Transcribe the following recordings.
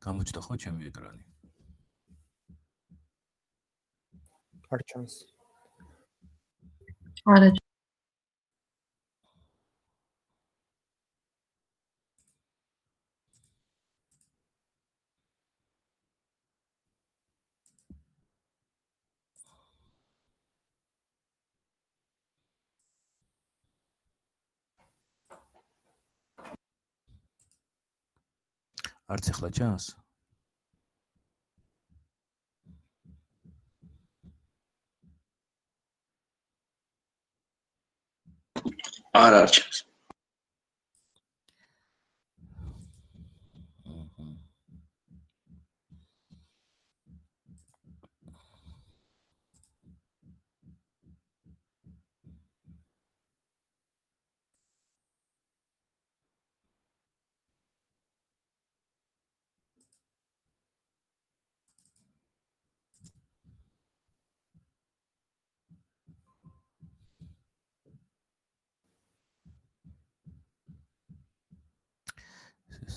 გამოჩნდა ხო ჩემი ეკრანი? არ ჩანს. არა. არც ახლა ჩანს? არა არ ჩანს.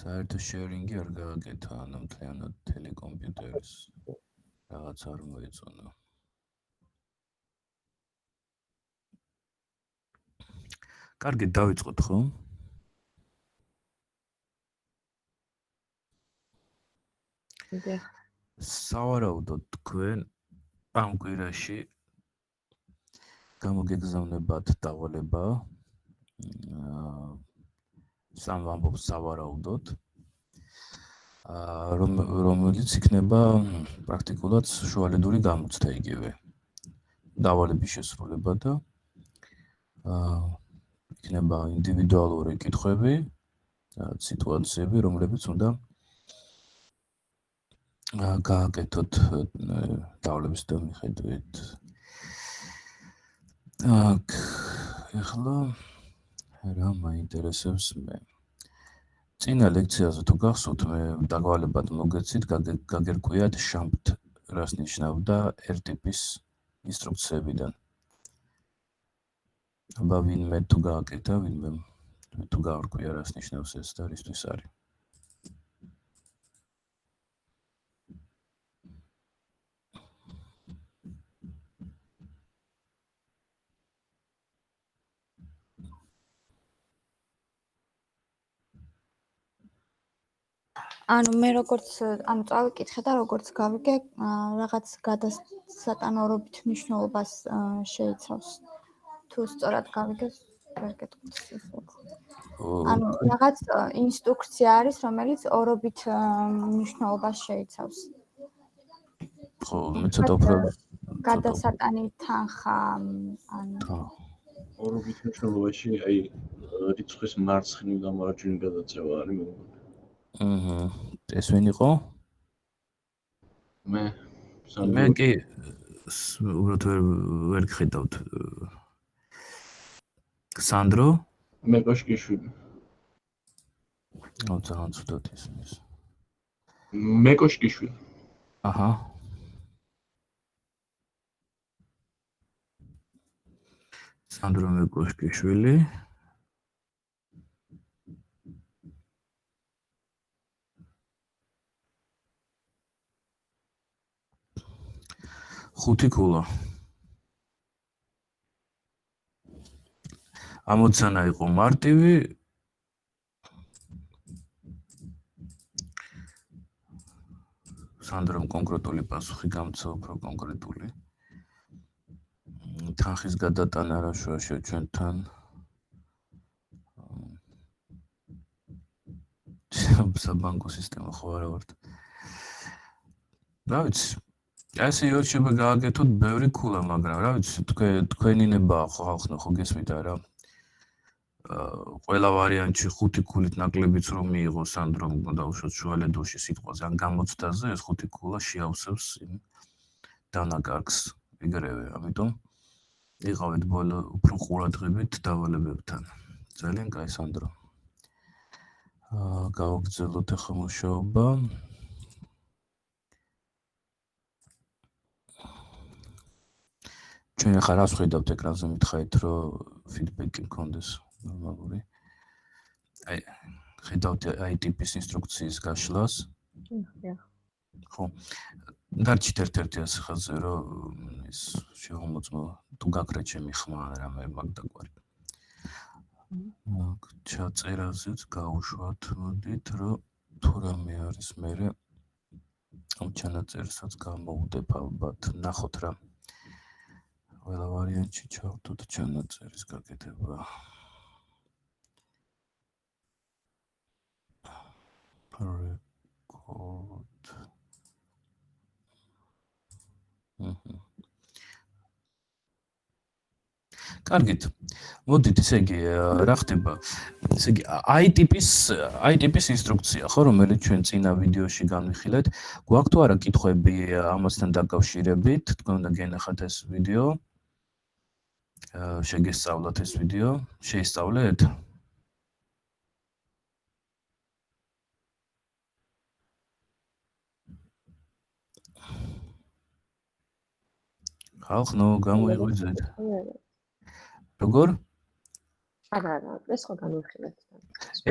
საერთო შერინგი არ გააკეთა, ანუ მთლიანად ტელეკომპიუტერის რაღაც არ მოეწონა. კარგი, დავიწყოთ ხო? დიახ. სავარაუდოდ თქვენ ამ კვირაში გამოგეგზავნებათ დავალება სამ ამბობს სავარაუდოდ, რომელიც იქნება პრაქტიკულად შუალედური გამოცდა იგივე. დავალების შესრულება და იქნება ინდივიდუალური კითხვები, სიტუაციები, რომლებიც უნდა გააკეთოთ დავალების მიხედვით. ახლა რა მაინტერესებს მე. წინა ლექციაზე თუ გახსოვთ, მე დავალებად მოგეცით, გაგერკვიათ შამპთ რას ნიშნავდა R ტიპის ინსტრუქციებიდან. აბა ვინმე თუ გააკეთა, ვინმე თუ გაარკვია რას ნიშნავს ეს და რისთვის არის. ანუ მე როგორც წავიკითხე და როგორც გავიგე, რაღაც გადასატანორობით მნიშვნელობას შეიცავს. თუ სწორად გავიგე, ვერ გეტყვით ეს. ანუ რაღაც ინსტრუქცია არის, რომელიც ორობით მნიშვნელობას შეიცავს. ხო, მე ცოტა უფრო გადასატანი თანხა, ანუ ორობით მნიშვნელობაში აი რიცხვის მარცხნივ დამარჯვენი გადაწევა არის მეგობრებო. ეს ვინ იყო? მე მე კი უბრალოდ ვერ გხედავთ. სანდრო? მე კოშკიშვილი. ძალიან ცუდად ისმის. მე კოშკიშვილი. აჰა. სანდრო მე კოშკიშვილი. ხუთი ქულა. ამოცანა იყო მარტივი. სანდრომ კონკრეტული პასუხი გამცა უფრო კონკრეტული. თანხის გადატანა რა შუაშია ჩვენთან. საბანკო სისტემა ხო არა ვართ. რა ვიცი. ასე იოჩება გააკეთოთ ბევრი ქულა, მაგრამ რა ვიცი, თქვენინება ხალხნა ხო გესმით არა? ყველა ვარიანტში 5 ქულით ნაკლებიც რომ მიიღო სანდრომ დაუშვათ შუალედურში სიტყვაზე, ან გამოცდაზე ეს 5 ქულა შეავსებს იმ დანაკარგს იგრევე, ამიტომ იყავით ბოლო უფრო ყურადღებით დავალებებთან. ძალიან კაი სანდრო. გავაგრძელოთ ახლა მუშაობა. ჩვენ ახლა რას ვხედავთ ეკრანზე, მითხარით რომ ფიდბექი მქონდეს ნორმალური. აი, ხედავთ აი ტიპის ინსტრუქციის გაშლას, ხო დარჩით ერთ-ერთი ასე ხაზზე რომ ის შეგამოწმო თუ გაქრა ჩემი ხმა რამე მაგდაგვარი მაგ ჩაწერაზეც გავუშვათ მოდით რომ თუ რამე არის მერე ამ ჩანაწერსაც გამოვდებ ალბათ ნახოთ რა ყველა ვარიანტში ჩავდოთ ჩანაწერის გაკეთება record კარგით მოდით ესე იგი რა ხდება ესე იგი i-ტიპის ინსტრუქცია ხო რომელიც ჩვენ წინა ვიდეოში განვიხილეთ გვაქვს თუ არა კითხვები ამასთან დაკავშირებით თქვენ უნდა გენახათ ეს ვიდეო შეგესწავლათ ეს ვიდეო შეისწავლეთ ხალხო გამოიღვიძეთ როგორ? არა, ეს ხო განვიხილეთ.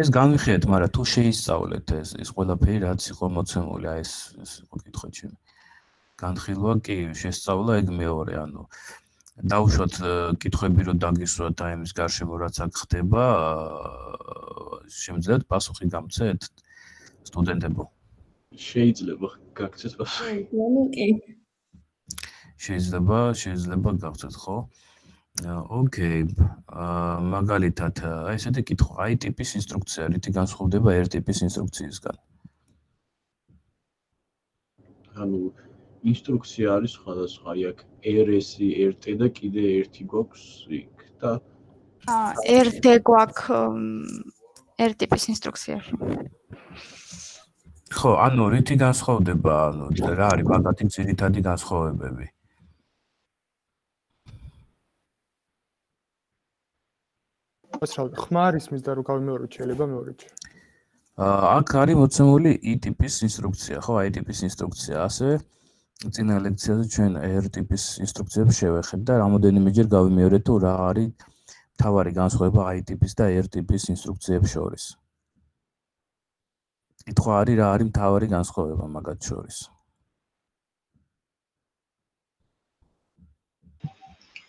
ეს განვიხილეთ, მაგრამ თუ შეისწავლეთ ეს ყველაფერი რაც იყო მოცემული, აი ეს იყო კითხვა ჩემი. განხილვა კი შესწავლა ეგ მეორე, ანუ დავუშვათ კითხვები რომ დაგისვათ აი ამის გარშემო რაც აქ ხდება, შემიძლიათ პასუხი გამცეთ სტუდენტებო? შეიძლება გაგცეთ პასუხი. კი. შეიძლება გავცეთ, ხო? ოკეი. მაგალითად, აი ესეთი კითხვა, i-ტიპის ინსტრუქცია რითი განსხვავდება r-ტიპის ინსტრუქციისგან? ანუ ინსტრუქცია არის სხვადასხვა, აი აქ RS-ი, RT და კიდე ერთი გვაქვს იქ და RT გვაქვს r-ტიპის ინსტრუქციაში. ხო, ანუ რითი განსხვავდება, ანუ რა არის მაგათი ძირითადი განსხვავებები? ხმარის მის და რო გავიმეოროთ შეიძლება მეორეჩი. აქ არის მოცემული i-ტიპის ინსტრუქცია, ხო, i-ტიპის ინსტრუქცია, ასევე წინა ლექციაზე ჩვენ r-ტიპის ინსტრუქციებს შევეხეთ და რამოდენიმეჯერ გავიმეორეთ თუ რა არის მთავარი განსხვავება i-ტიპის და r-ტიპის ინსტრუქციებს შორის. კითხვა არის რა არის მთავარი განსხვავება მაგათ შორის.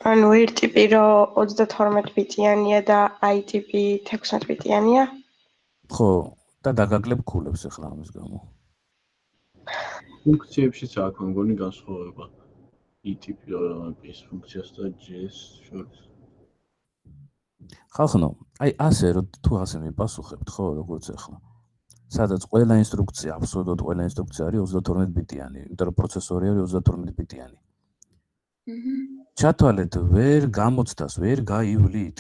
ანუ r-ტიპი რო 32 ბიტიანია და i-ტიპი 16 ბიტიანია? ხო, და დაგაკლებ ქულებს ახლა ამის გამო. ფუნქციებშიც აქვს მგონი განსხვავება i-ტიპის ფუნქციას და JS შორის. ხალხო, აი ასე რომ თუ ასე მიპასუხებთ, ხო, როგორც ახლა. სადაც ყველა ინსტრუქცია, აბსოლუტურად ყველა ინსტრუქცია არის 32 ბიტიანი, იმიტომ რომ პროცესორი არის 32 ბიტიანი. ჩათვალეთ, ვერ გამოცდას, ვერ გაივლით.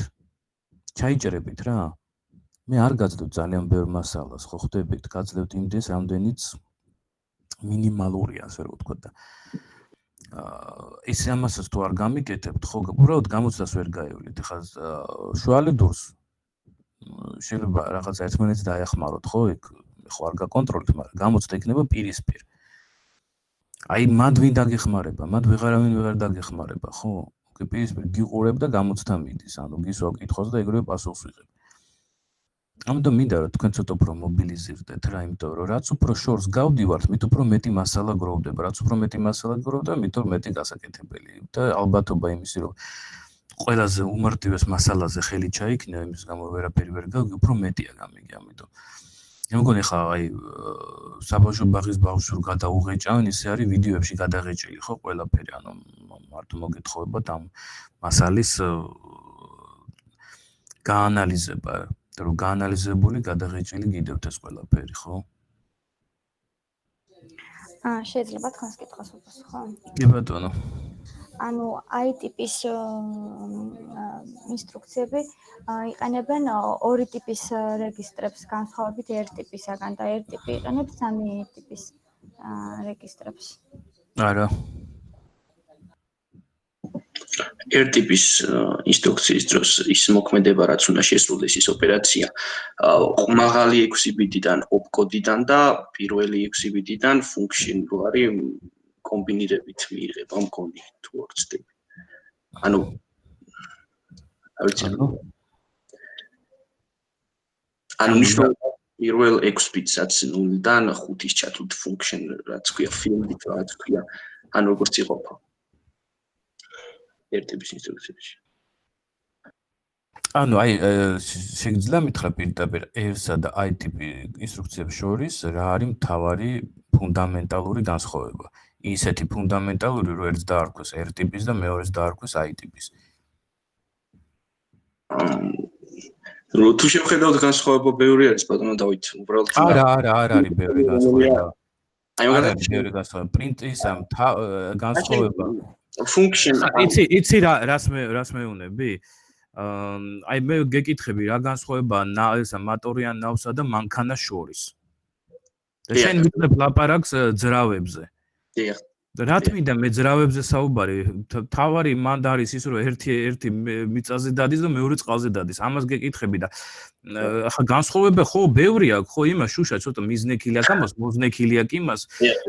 ჩაიჭრებით რა. მე არ გაძლევთ ძალიან ბევრ მასალას, ხო ხვდებით, გაძლევთ იმდეს, რამდენიც მინიმალურია, ასე რომ ვთქვა და ეს ამასაც თუ არ გამიკეთებთ, ხო, უბრალოდ გამოცდას ვერ გაივლით. ეხლა შუალე დურს შეიძლება რაღაც ერთმანეთს დაეხმაროთ, ხო, იქ ხო არ გაკონტროლეთ, მაგრამ გამოცდა იქნება პირისპირ. აი, მად ვინ დაგეხმარება, მად ვეღარავინ ვერ დაგეხმარება, ხო? კი პირისპირ გიყურებ და გამოცდა მიდის, ანუ გისვა კითხვას და ეგრევე პასუხს ვიღებ. ამიტომ მინდა რომ თქვენ ცოტა უფრო მობილიზირდეთ რა, იმიტომ რომ რაც უფრო შორს გავდივართ, მით უფრო მეტი მასალა გროვდება, რაც უფრო მეტი მასალა გროვდება, მით უფრო მეტი გასაკეთებელი და ალბათობა იმისი რომ ყველაზე უმარტივეს მასალაზე ხელი ჩაიქნა, იმის გამო ვერაფერი ვერ გავიგე, უფრო მეტია გამიგე, ამიტომ. მე მგონი ხა აი საბავშვო ბაღის ბავშვს რო გადაუღეჭავენ, ისე არის ვიდეოებში გადაღეჭილი, ხო, ყველაფერი, ანუ მარტო მოგეთხოვებათ ამ მასალის გაანალიზება, რომ გაანალიზებული, გადაღეჭილი გიდევთ ეს ყველაფერი, ხო? შეიძლება თქვენს კითხვას ვუპასუხო? კი ბატონო. ანუ i-ტიპის ინსტრუქციები იყენებენ ორი ტიპის რეგისტრებს განსხვავებით r-ტიპისაგან და r-ტიპი იყენებს სამი ტიპის რეგისტრებს. არა. r-ტიპის ინსტრუქციის დროს ის მოქმედება, რაც უნდა შესრულდეს ის ოპერაცია, მაღალი 6 ბიტიდან opcode-დან და პირველი 6 ბიტიდან ფუნქციონალური კომბინირებით მიიღება მგონი თუ არ ვცდები. ანუ ანუ პირველ 6 ბიტსაც 0-დან 5-ის ჩათვლით function, რაც ქვია field-ით, რაც ქვია, ან როგორც იყოფა. ერთ ტიპის ინსტრუქციებში. ანუ აი შეგიძლია მითხრა პირდაპირ R-სა და I-ტიპ ინსტრუქციებს შორის რა არის მთავარი ფუნდამენტალური განსხვავება? ისეთი ფუნდამენტალური, რომ ერთს დაარქვეს R-ტიპის და მეორეს დაარქვეს I-ტიპის. თუ შევხედავთ განსხვავება ბევრი არის, ბატონო დავით, უბრალოდ არა არის ბევრი განსხვავება. აი მაგალითად ბევრი განსხვავება. პრინტის ამ განსხვავება. function იცი რას მეუნები? აი მე გეკითხები რა განსხვავებაა ესა მატორიან ნავსა და მანქანას შორის. და შენ მიწებ ლაპარაკს ძრავებზე. დიახ. რა თქმა მე ძრავებზე საუბარი, თავარი მანდ არის ის რომ ერთი მიწაზე დადის და მეორე წყალზე დადის. ამას გეკითხები და ახლა განსხვავება ხო ბევრი აქვს, ხო იმას შუშა ცოტა მიზნექილი აქვს, ამას მოზნექილი აქვს იმას.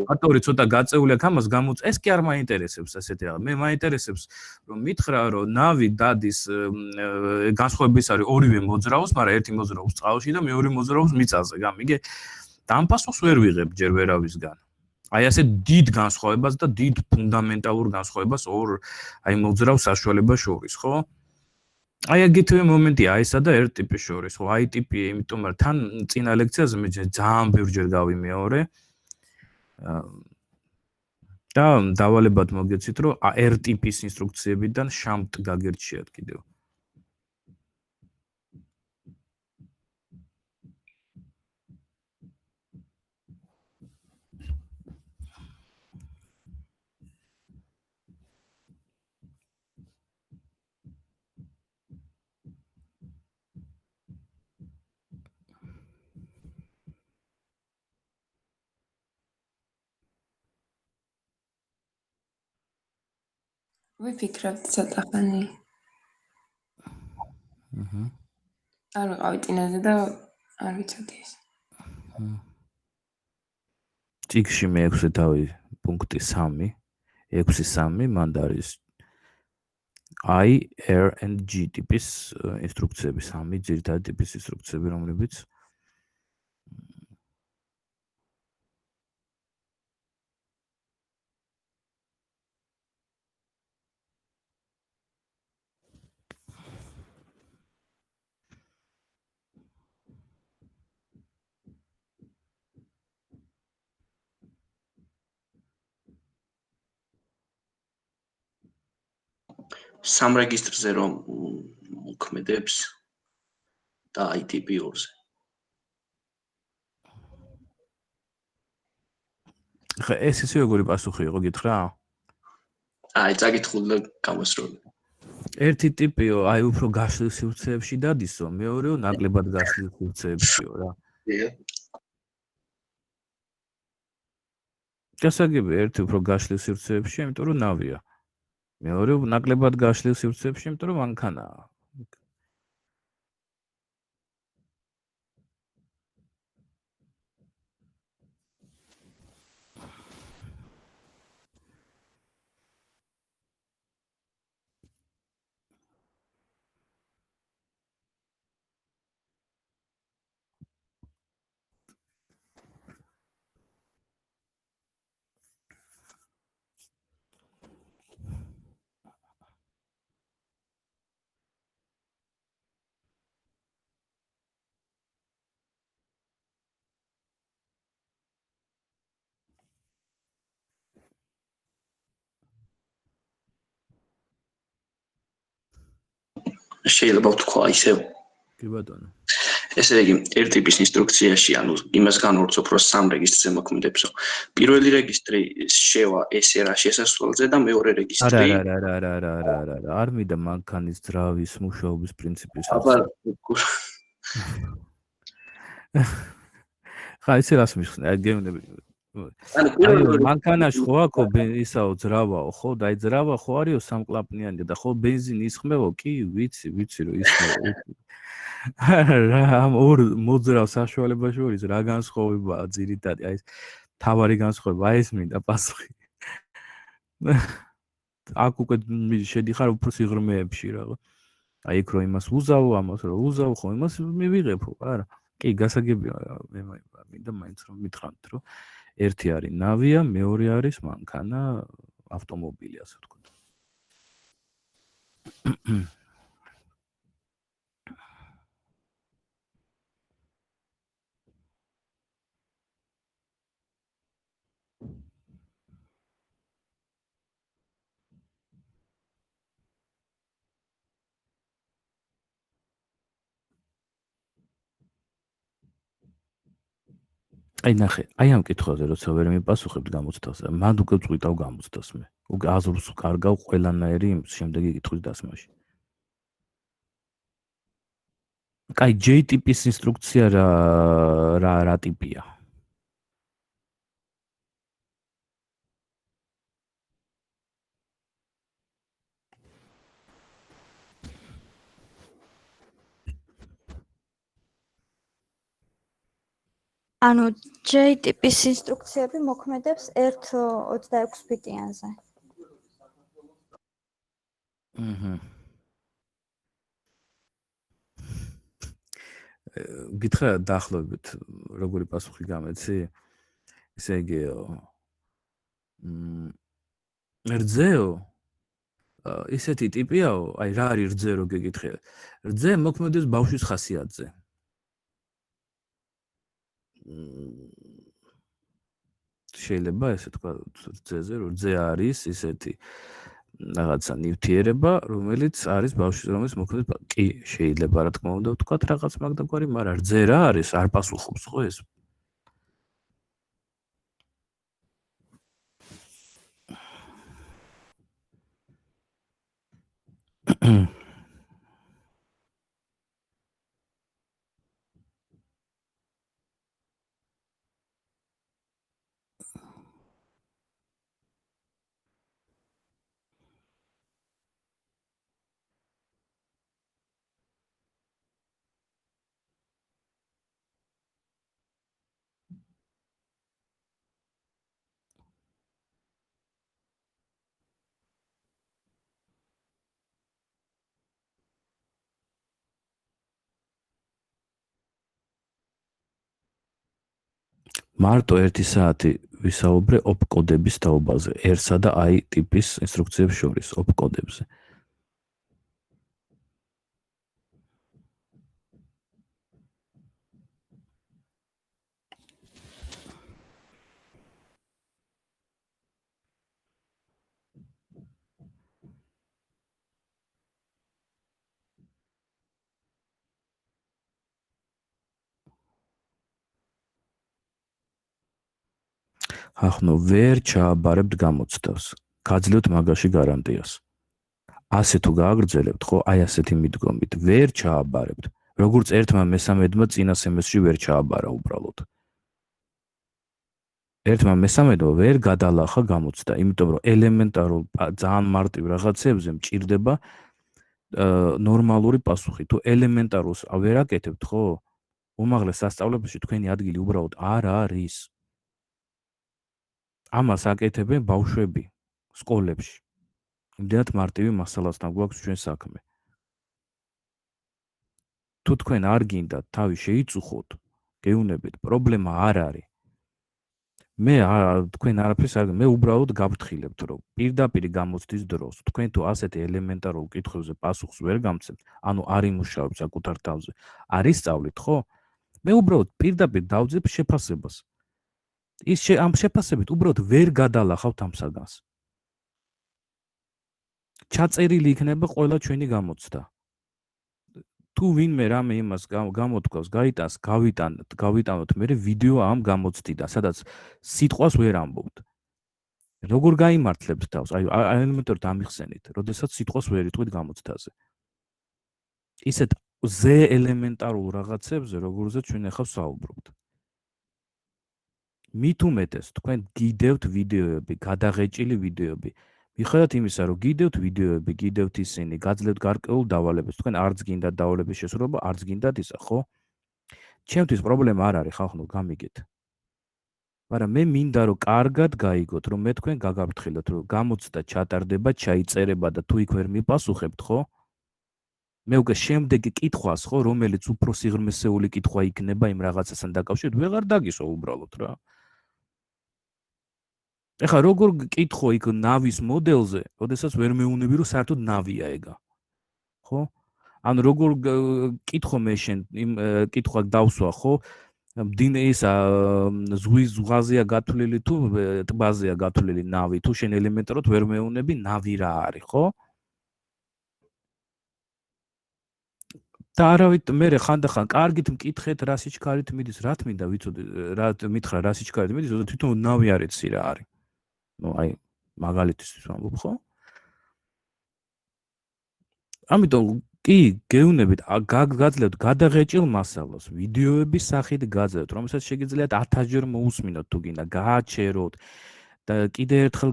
ატორი ცოტა გაწეული აქვს, ამას ეს კი არ მაინტერესებს ასეთი რაღაც. მე მაინტერესებს რომ მითხრა რომ ნავი დადის განსხვავების არის ორივე მოძრაობს, მაგრამ ერთი მოძრაობს წყალში და მეორე მოძრაობს მიწაზე. გამიგე? და ამ პასუხს ვერ ვიღებ ჯერ ვერავისგან. აი ასე დიდ განსხვავებას და დიდ ფუნდამენტალურ განსხვავებას ორ აი მოძრავ საშუალებას შორის, ხო? აი აგეთვე მომენტია აისა და R ტიპის შორის, ხო? I ტიპი, იმიტომ რომ თან წინა ლექციაზე მე ძალიან ბევრჯერ გავიმეორე. და დავალებად მოგეცით, რომ R ტიპის ინსტრუქციებიდან შამტ გაგერჩიათ კიდევ. ვიფიქრებთ ცოტა ხანი. არ ვიყავი წინაზე და არ ვიცოდი ეს. წიგში მე 6 თავი პუნქტი 3, 6.3 მანდ არის I, R and G ტიპის ინსტრუქციები, 3 ძირითადი ტიპის ინსტრუქციები, რომლებიც სამ რეგისტრზე რომ მოქმედებს და ITP 2-ზე. ხა ეს ისე როგორი პასუხი იყო გითხრა? აი წაკითხული და გამოსროლი. ერთი ტიპიო, აი უფრო გაშლილ სივრცეებში დადისო, მეორეო ნაკლებად გაშლილ სივრცეებშიო რა. გასაგები ერთი უფრო გაშლილ სივრცეებში, იმიტომ რომ ნავია. მეორე ნაკლებად გაშლილ სივრცეებში, იმიტომ რომ მანქანაა. შეიძლება ვთქვა ისევ. კი ბატონო. ესე იგი, ერთ ტიპის ინსტრუქციაში, ანუ იმას განვორცობ, რომ სამ რეგისტრზე მოქმედებსო. პირველი რეგისტრი შევა SR შესასვლელზე და მეორე რეგისტრი არა. არ მინდა მანქანის ძრავის მუშაობის პრინციპის. ხა ისე რას მიხსნე, აი გეუბნები. ანუ მანქანაში ხო აქო ისაო ძრავაო, ხო? და აი ძრავა ხო არისო სამკლაპნიანი და ხო ბენზინი ისხმევო? კი, ვიცი რომ ისხმევო. რა ამ ორ მოძრავ საშუალებას შორის რა განსხვავებაა ძირითადი? აი ეს თავარი განსხვავება, აი ეს მინდა პასუხი. აქ უკვე შედიხარ უფრო სიღრმეებში რაღაც. აი იქ რომ იმას უზავო, ამას რომ უზავო, ხო იმას მივიღებო, არა. კი, გასაგებია, მე მინდა მაინც რომ მითხრათ, რომ ერთი არის ნავია, მეორე არის მანქანა, ავტომობილი, ასე ვთქვათ. აი ნახე, აი ამ კითხვაზე როცა ვერ მიპასუხებთ გამოცდას, მანდ უკვე წვიტავ გამოცდას მე. უკვე აზრს ვკარგავ ყველანაირი შემდეგი კითხვის დასმაში. კაი, J ტიპის ინსტრუქცია რა ტიპია? ანუ J ტიპის ინსტრუქციები მოქმედებს 1.26 ბიტიანზე. აჰა. გითხრა დაახლოებით როგორი პასუხი გამეცი? ესე იგი რძეო ისეთი ტიპიაო, აი რა არის რძე რო გეკითხე? რძე მოქმედებს ბავშვის ხასიათზე. შეიძლება ესე თქვა რძეზე, რომ რძე არის ისეთი რაღაცა ნივთიერება, რომელიც არის ბავშვის, რომელიც მოქმედებს, კი, შეიძლება რა თქმა უნდა ვთქვათ რაღაც მაგდაგვარი, მაგრამ რძე რა არის? არ პასუხობს ხო ეს? მარტო 1 საათი ვისაუბრე ოპკოდების თაობაზე, R-სა და I ტიპის ინსტრუქციებს შორის, ოპკოდებზე. ახნო ვერ ჩააბარებთ გამოცდას. გაძლევთ მაგაში გარანტიას. ასე თუ გააგრძელებთ, ხო, აი ასეთი მიდგომით, ვერ ჩააბარებთ. როგორც ერთმა მესამედმა წინა სემესტრში ვერ ჩააბარა უბრალოდ. ერთმა მესამედმა ვერ გადალახა გამოცდა, იმიტომ რომ ელემენტარულ ძალიან მარტივ რაღაცებზე მჭირდება ნორმალური პასუხი. თუ ელემენტარულს ვერ აკეთებთ, ხო, უმაღლეს სასწავლებელში თქვენი ადგილი უბრალოდ არ არის. ამას აკეთებენ ბავშვები სკოლებში. იმდენად მარტივი მასალასთან გვაქვს ჩვენ საქმე. თუ თქვენ არ გინდათ თავი შეიწუხოთ, გეუბნებით, პრობლემა არ არის. მე თქვენ არაფერს არ მე უბრალოდ გავფრთხილებთ, რომ პირდაპირ გამოცდის დროს თქვენ თუ ასეთი ელემენტარულ კითხვებზე პასუხს ვერ გამცემთ, ანუ არ იმუშავებთ საკუთარ თავზე, არ ისწავლით, ხო? მე უბრალოდ პირდაპირ დავძებ შეფასებას. ამ შეფასებით უბრალოდ ვერ გადალახავთ ამ საგანს. ჩაწერილი იქნება ყველა ჩვენი გამოცდა. თუ ვინმე რამე იმას გამოთქვას, გაიტანს, გავიტანოთ მე ვიდეო ამ გამოცდიდან, სადაც სიტყვას ვერ ამბობთ. როგორ გაიმართლებთ თავს? აი ელემენტარულად ამიხსენით, როდესაც სიტყვას ვერ იტყვით გამოცდაზე. ისეთ ზე ელემენტარულ რაღაცებზე, როგორზე ჩვენ ახლა ვსაუბრობთ. მით უმეტეს თქვენ გიდევთ ვიდეოები, გადაღეჭილი ვიდეოები. მიხედავთ იმისა, რომ გიდევთ ვიდეოები, გიდევთ ისინი, გაძლევთ გარკვეულ დავალებას, თქვენ არც გინდათ დავალების შესრულება, არც გინდათ ისა, ხო? ჩემთვის პრობლემა არ არის, ხალხო, გამიგეთ. მაგრამ მე მინდა რომ კარგად გაიგოთ, რომ მე თქვენ გაგაფრთხილოთ, რომ გამოცდა ჩატარდება, ჩაიწერება და თუ იქ ვერ მიპასუხებთ, ხო? მე უკვე შემდეგი კითხვას ხო, რომელიც უფრო სიღრმისეული კითხვა იქნება იმ რაღაცასთან დაკავშირებით, ვეღარ დაგისვა უბრალოდ რა. ეხლა როგორ კითხო იქ ნავის მოდელზე, ოდესაც ვერ მეუნები რომ საერთოდ ნავია ეგა. ხო? ანუ როგორ კითხო მე შენ იმ კითხვა დავსვა, ხო? ისა ზღვის ზღვაზეა გათვლილი თუ ტბაზეა გათვლილი ნავი, თუ შენ ელემენტარად ვერ მეუნები ნავი რა არის, ხო? და არავით მე ხანდახან კარგით მკითხეთ რა სიჩქარით მიდის, რა თმინდა ვიცოდი, რა მითხრა რა სიჩქარით მიდის, ოდესმე თვითონ ნავი არ იცი რა არის. ნუ აი მაგალითისთვის ვამბობ, ხო? ამიტომ კი გეუნებით გაძლევთ გადაღეჭილ მასალას, ვიდეოების სახით გაძლევთ, რომელსაც შეგიძლიათ 1000 ჯერ მოусმინოთ თუ გინდა, გააჩეროთ და კიდე ერთხელ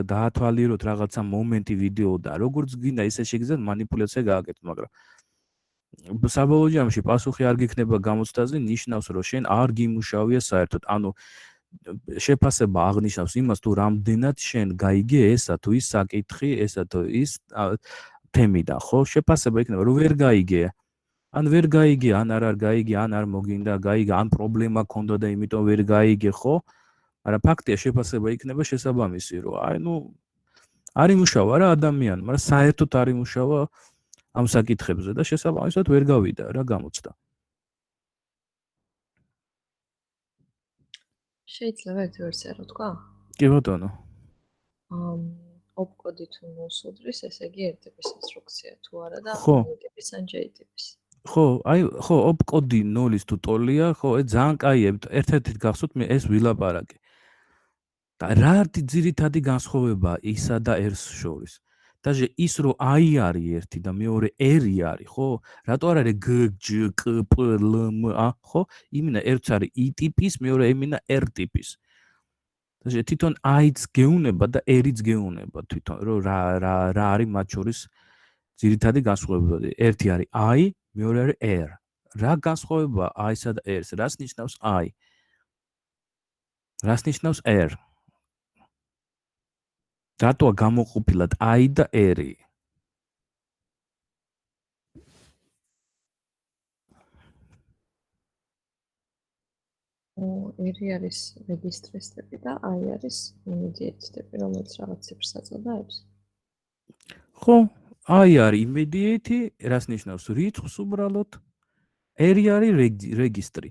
დაათვალიეროთ რაღაცა მომენტი ვიდეოდან, როგორც გინდა ისე შეგიძლიათ манипуляცია გააკეთოთ, მაგრამ საბოლოო ჯამში პასუხი არ გიქნება გამოცდაზე, ნიშნავს რომ შენ არ გიმუშავია საერთოდ, ანუ შეფასება აღნიშნავს იმას თუ რამდენად შენ გაიგე ესა თუ ის საკითხი, ესა თუ ის თემიდან, ხო? შეფასება იქნება რომ ვერ გაიგე. ან ვერ გაიგე, ან არ გაიგე, ან არ მოგინდა გაიგე, ან პრობლემა ქონდა და იმიტომ ვერ გაიგე, ხო? მაგრამ ფაქტია შეფასება იქნება შესაბამისი, რომ აი ნუ არ იმუშავა რა ადამიანი, მაგრამ საერთოდ არ იმუშავა ამ საკითხებზე და შესაბამისად ვერ გავიდა რა გამოცდა. შეიძლება ერთი ვერსია რა თქვა? კი ბატონო. ოპკოდი თუ მოსუდრის, ესე იგი ერთ ტიპის ინსტრუქცია თუ არა და ხო. ტიპის ან J ტიპის. ხო, აი, ხო, ოპკოდი 0-ის თუ ტოლია, ხო, ძალიან კაია, ერთ-ერთით გახსოვთ მე ეს ვილაპარაკე. და რა არის ძირითადი განსხვავება ისა და R-ს შორის? დაჟე ის რომ I არის ერთი და მეორე R-ი არის, ხო? რატო არ არის G, J, K, P, L, M, A, ხო? იმინა ერთს არის I ტიპის, მეორე იმინა R ტიპის. დაჟე თვითონ I-ც გეუნება და R-იც გეუნება თვითონ, რომ რა არის მათ შორის ძირითადი განსხვავება. ერთი არის I, მეორე არის R. რა განსხვავება I-სა და R-ს? რას ნიშნავს I? რას ნიშნავს R? რატოა გამოყოფილად I და R-ი? R-ი არის რეგისტრის ტიპი და I არის immediate ტიპი, რომელიც რაღაც ციფრს აწოდებს. ხო, I არის immediate, რას ნიშნავს რიცხვს უბრალოდ. R-ი არის რეგისტრი.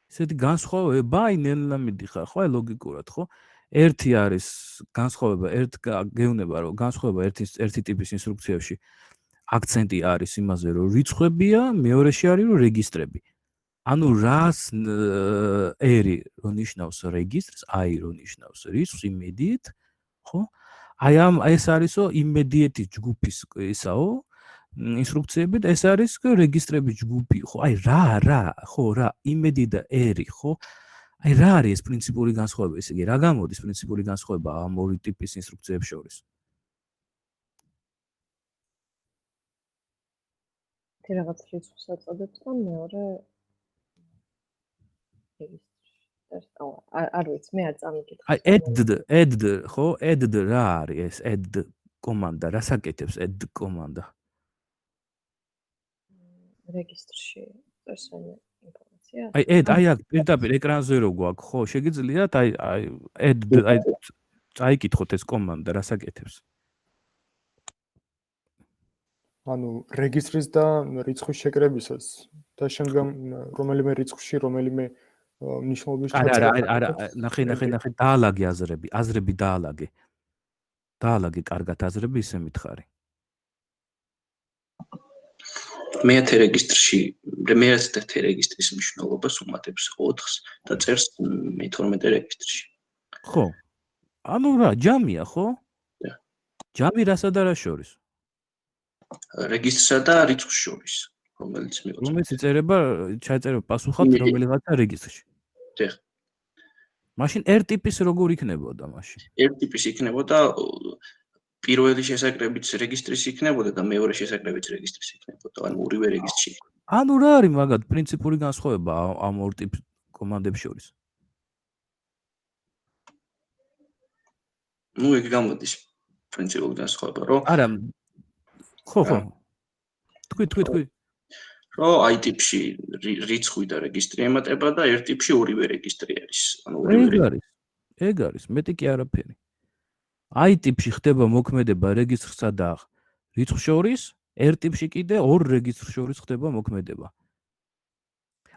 ესეთი განსხვავება ნელ-ნელა მიდიხარ, ხო, აი ლოგიკურად, ხო? ერთი არის განსხვავება, გეუნება რომ განსხვავება ერთი ტიპის ინსტრუქციებში აქცენტი არის იმაზე რომ რიცხვებია, მეორეში არის რომ რეგისტრები. ანუ რას R-ი რო ნიშნავს რეგისტრს, I რო ნიშნავს რიცხვს immediate, ხო? აი ეს არისო immediate ჯგუფის ისაო ინსტრუქციები და ეს არის რეგისტრების ჯგუფი, ხო? აი რა immediate და R-ი, ხო? აი რა არის ეს პრინციპული განსხვავება, ესე იგი, რა გამოდის პრინციპული განსხვავება ამ ორი ტიპის ინსტრუქციებს შორის? ერთი რაღაც რიცხვს აწოდებს და მეორე არ ვიცი, მე არ წამიგეთ. აი add, ხო? add რა არის ეს add კომანდა, რას აკეთებს add კომანდა? რეგისტრში პერსონალური ინფორმაცია. აი აქ პირდაპირ ეკრანზე რო გვაქვს, ხო, შეგიძლიათ აი add აიკითხოთ ეს კომანდა, რას აკეთებს? ანუ რეგისტრის და რიცხვის შეკრებისას და შემდგომ რომელიმე რიცხვში რომელიმე ნიშნულობის არა, ნახე, დაალაგე აზრები დაალაგე. დაალაგე კარგად აზრები ისე მითხარი. მეათე რეგისტრის მნიშვნელობას უმატებს 4-ს და წერს მე-12 რეგისტრში. ხო. ანუ რა, ჯამია, ხო? და. ჯამი რასა და რა შორის? რეგისტრსა და რიცხვს შორის, რომელიც მიიღოს. რომელიც ჩაეწერება პასუხად რომელიღაცა რეგისტრში. დიახ. მაშინ R ტიპის როგორ იქნებოდა მაშინ? R ტიპის იქნებოდა პირველი შესაკრებიც რეგისტრის იქნებოდა და მეორე შესაკრებიც რეგისტრის იქნებოდა, ანუ ორივე რეგისტრში. ანუ რა არის მაგათ პრინციპული განსხვავება ამ ორ ტიპ კომანდებს შორის? ნუ ეგ გამოდის პრინციპული განსხვავება, რომ არა. ხო. თქვი. რომ აი ტიპში რიცხვი და რეგისტრი ემატება და ერთ ტიპში ორივე რეგისტრი არის. ანუ ეგ არის, მეტი კი არაფერი. აი ტიპში ხდება მოქმედება რეგისტრსა და რიცხვს შორის, ერთ ტიპში კიდე ორ რეგისტრს შორის ხდება მოქმედება.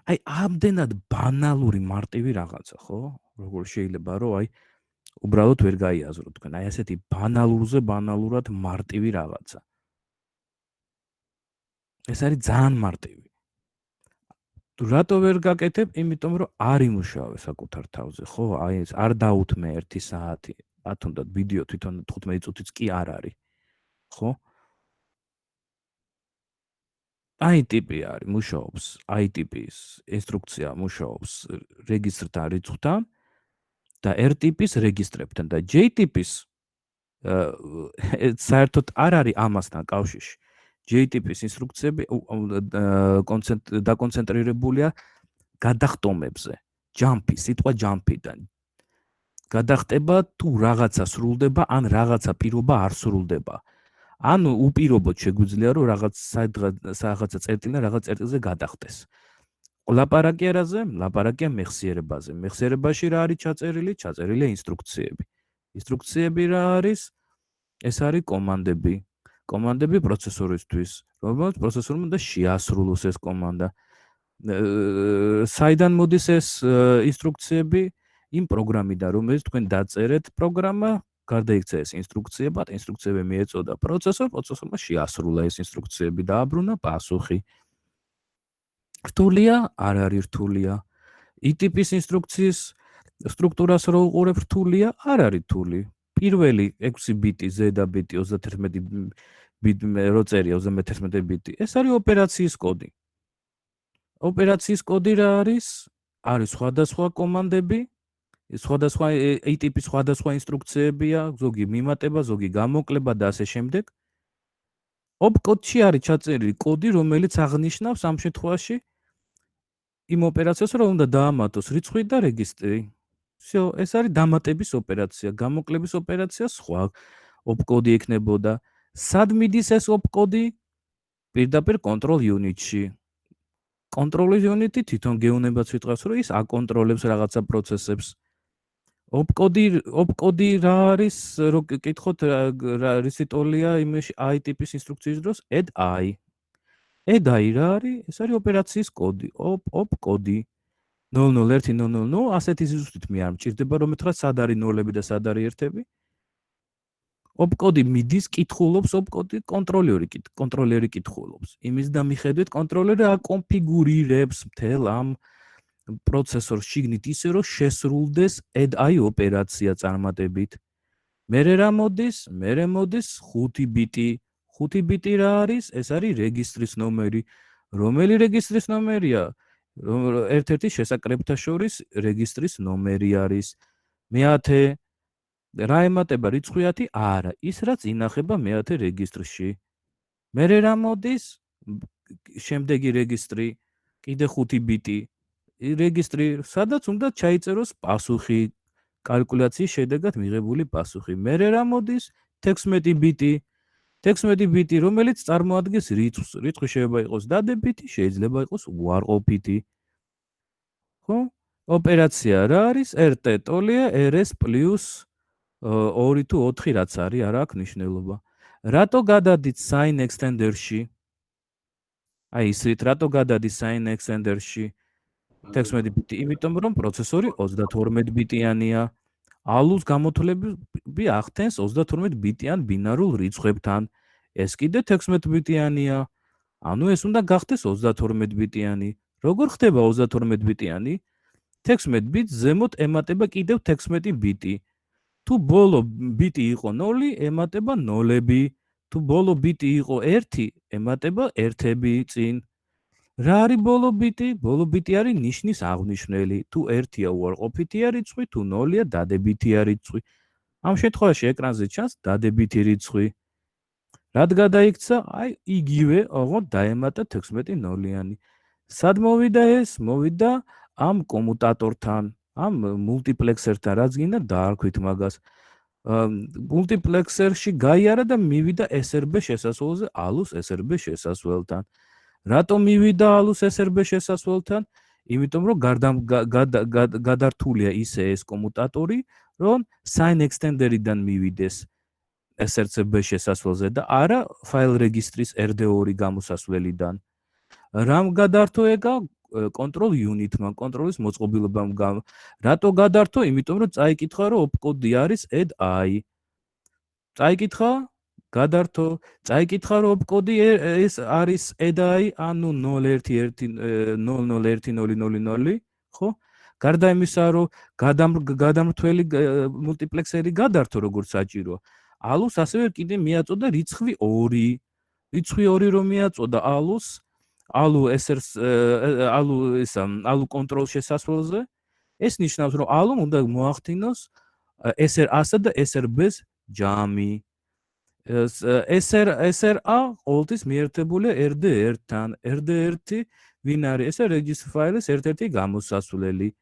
აი ამდენად ბანალური მარტივი რაღაცა, ხო? როგორ შეიძლება რომ აი უბრალოდ ვერ გაიაზროთ თქვენ. აი ასეთი ბანალურზე ბანალურად მარტივი რაღაცა. ეს არის ძალიან მარტივი. რატო ვერ გაკეთებ? იმიტომ რომ არ იმუშავე საკუთარ თავზე, ხო? აი ეს არ დაუთმე 1 საათი. თუნდაც ვიდეო თვითონ 15 წუთიც კი არ არის. ხო? აი ტიპი არის, მუშაობს, აი ტიპის ინსტრუქცია მუშაობს რეგისტრთან, რიცხვთან და R ტიპის რეგისტრებთან და J ტიპის საერთოდ არ არის ამასთან კავშირში. J ტიპის ინსტრუქციები დაკონცენტრირებულია გადახტომებზე. ჯამპი, სიტყვა ჯამპიდან. გადახტება თუ რაღაცა სრულდება, ან რაღაცა პირობა არ სრულდება. ანუ უპირობოდ შეგვიძლია რომ რაღაცა წერტილი რაღაც წერტილზე გადახტეს. ლაპარაკი არაზე, ლაპარაკია მეხსიერებაზე. მეხსიერებაში რა არის ჩაწერილი? ჩაწერილია ინსტრუქციები. ინსტრუქციები რა არის? ეს არის კომანდები. კომანდები პროცესორისთვის, რომელიც პროცესორმა უნდა შეასრულოს ეს კომანდა. საიდან მოდის ეს ინსტრუქციები? იმ პროგრამიდან, რომელიც თქვენ დაწერეთ პროგრამა, გარდაიქცა ეს ინსტრუქციებად, ინსტრუქციები მიეწოდა პროცესორმა შეასრულა ეს ინსტრუქციები და აბრუნა პასუხი. რთულია? არ არის რთულია. I ტიპის ინსტრუქციის სტრუქტურას რო უყურებ რთულია? არ არის რთული. პირველი 6 ბიტი, ზედა ბიტი, 31 ბიტი, რო წერია 31 ბიტი. ეს არის ოპერაციის კოდი. ოპერაციის კოდი რა არის? არის სხვადასხვა კომანდები, სხვადასხვა I ტიპის სხვადასხვა ინსტრუქციებია, ზოგი მიმატება, ზოგი გამოკლება და ასე შემდეგ. ოპკოდში არის ჩაწერილი კოდი, რომელიც აღნიშნავს ამ შემთხვევაში იმ ოპერაციას, რომ უნდა დაამატოს რიცხვი და რეგისტრი. всё, ეს არის დამატების ოპერაცია, გამოკლების ოპერაცია სხვა ოპკოდი ექნებოდა. სად მიდის ეს ოპკოდი? პირდაპირ კონტროლ იუნიტში. კონტროლ იუნიტი თვითონ გეუნებაც ვიტყვას, რომ ის აკონტროლებს რაღაცა პროცესებს. ოპკოდი რა არის? რო კითხოთ რისი ტოლია იმაში I ტიპის ინსტრუქციის დროს? add-i. add-i რა არის? ეს არის ოპერაციის კოდი. ოპკოდი 00100 ასეთი ზუსტით მე არ მჭირდება რომ მითხრა სად არის ნოლები და სად არის ერთები. ოპკოდი მიდის, კითხულობს ოპკოდი, კონტროლერი კითხულობს. იმის და მიხედვით კონტროლერი აკონფიგურირებს მთელ ამ პროცესორს შიგნით ისე რომ შესრულდეს add-i ოპერაცია წარმატებით. მერე რა მოდის? მერე მოდის 5 ბიტი. 5 ბიტი რა არის? ეს არის რეგისტრის ნომერი. რომელი რეგისტრის ნომერია? ერთ-ერთი შესაკრებთა შორის რეგისტრის ნომერი არის. მე-10 რა ემატება რიცხვი 10? არა, ის რაც ინახება მე-10 რეგისტრში. მერე რა მოდის? შემდეგი რეგისტრი, კიდე 5 ბიტი. რეგისტრი, სადაც უნდა ჩაიწეროს პასუხი, კალკულაციის შედეგად მიღებული პასუხი. მერე რა მოდის? 16 ბიტი. 16 ბიტი, რომელიც წარმოადგენს რიცხვს. რიცხვი შეიძლება იყოს დადებითი, შეიძლება იყოს უარყოფითი. ხო? ოპერაცია რა არის? RT ტოლია RS პლუს 2 თუ 4 რაც არის, არ აქვს მნიშვნელობა. რატო გადადით sign extender-ში? აი ისეთ რატო გადადის sign extender-ში? 16 ბიტი, იმიტომ რომ პროცესორი 32 ბიტიანია. ალუს გამოთვლები ახდენს 32 ბიტიან ბინარულ რიცხვებთან. ეს კიდე 16 ბიტიანია. ანუ ეს უნდა გახდეს 32 ბიტიანი. როგორ ხდება 32 ბიტიანი? 16 ბიტს ზემოთ ემატება კიდევ 16 ბიტი. თუ ბოლო ბიტი იყო 0, ემატება 0-ები. თუ ბოლო ბიტი იყო 1, ემატება 1-ები წინ. რა არის ბოლო ბიტი? ბოლო ბიტი არის ნიშნის აღნიშნელი. თუ 1-ია უარყოფითია რიცხვი, თუ 0-ია დადებითია რიცხვი. ამ შემთხვევაში ეკრანზე ჩანს დადებითი რიცხვი. რად გადაიქცა? აი იგივე, ოღონდ დაემატა 16 0-იანი. სად მოვიდა ეს? მოვიდა ამ კომუტატორთან, ამ მულტიპლექსერთან, რაც გინდა დაარქვით მაგას. მულტიპლექსერში გაიარა და მივიდა SRB შესასვლელზე ალუს SRB შესასვლელთან. რატომ მივიდა ალუს SRB შესასვლელთან? იმიტომ რომ გადართულია ისე ეს კომუტატორი, რომ sign extender-იდან მივიდეს SRB შესასვლელზე და არა file registry-ის RD2 გამოსასვლელიდან. რამ გადართო ეგა? control unit-მა, კონტროლის მოწყობილობამ რატო გადართო? იმიტომ რომ წაიკითხა რომ opcode არის add I. წაიკითხა, გადართო, წაიკითხა რომ opcode ეს არის add I, ანუ 0110000, ხო? გარდა იმისა, რომ გადამრთველი მულტიპლექსერი გადართო როგორც საჭიროა. ალუს ასევე კიდე მიაწოდა რიცხვი 2. რიცხვი 2 რომ მიაწოდა ალუს ალუ კონტროლ შესასვლელზე, ეს ნიშნავს, რომ ალუმ უნდა მოახდინოს SR-A-სა და SRB-ს ჯამი. SRA ყოველთვის მიერთებულია RD1-თან. RD1 ვინ არის? ეს registry file-ის ერთ-ერთი გამოსასვლელი,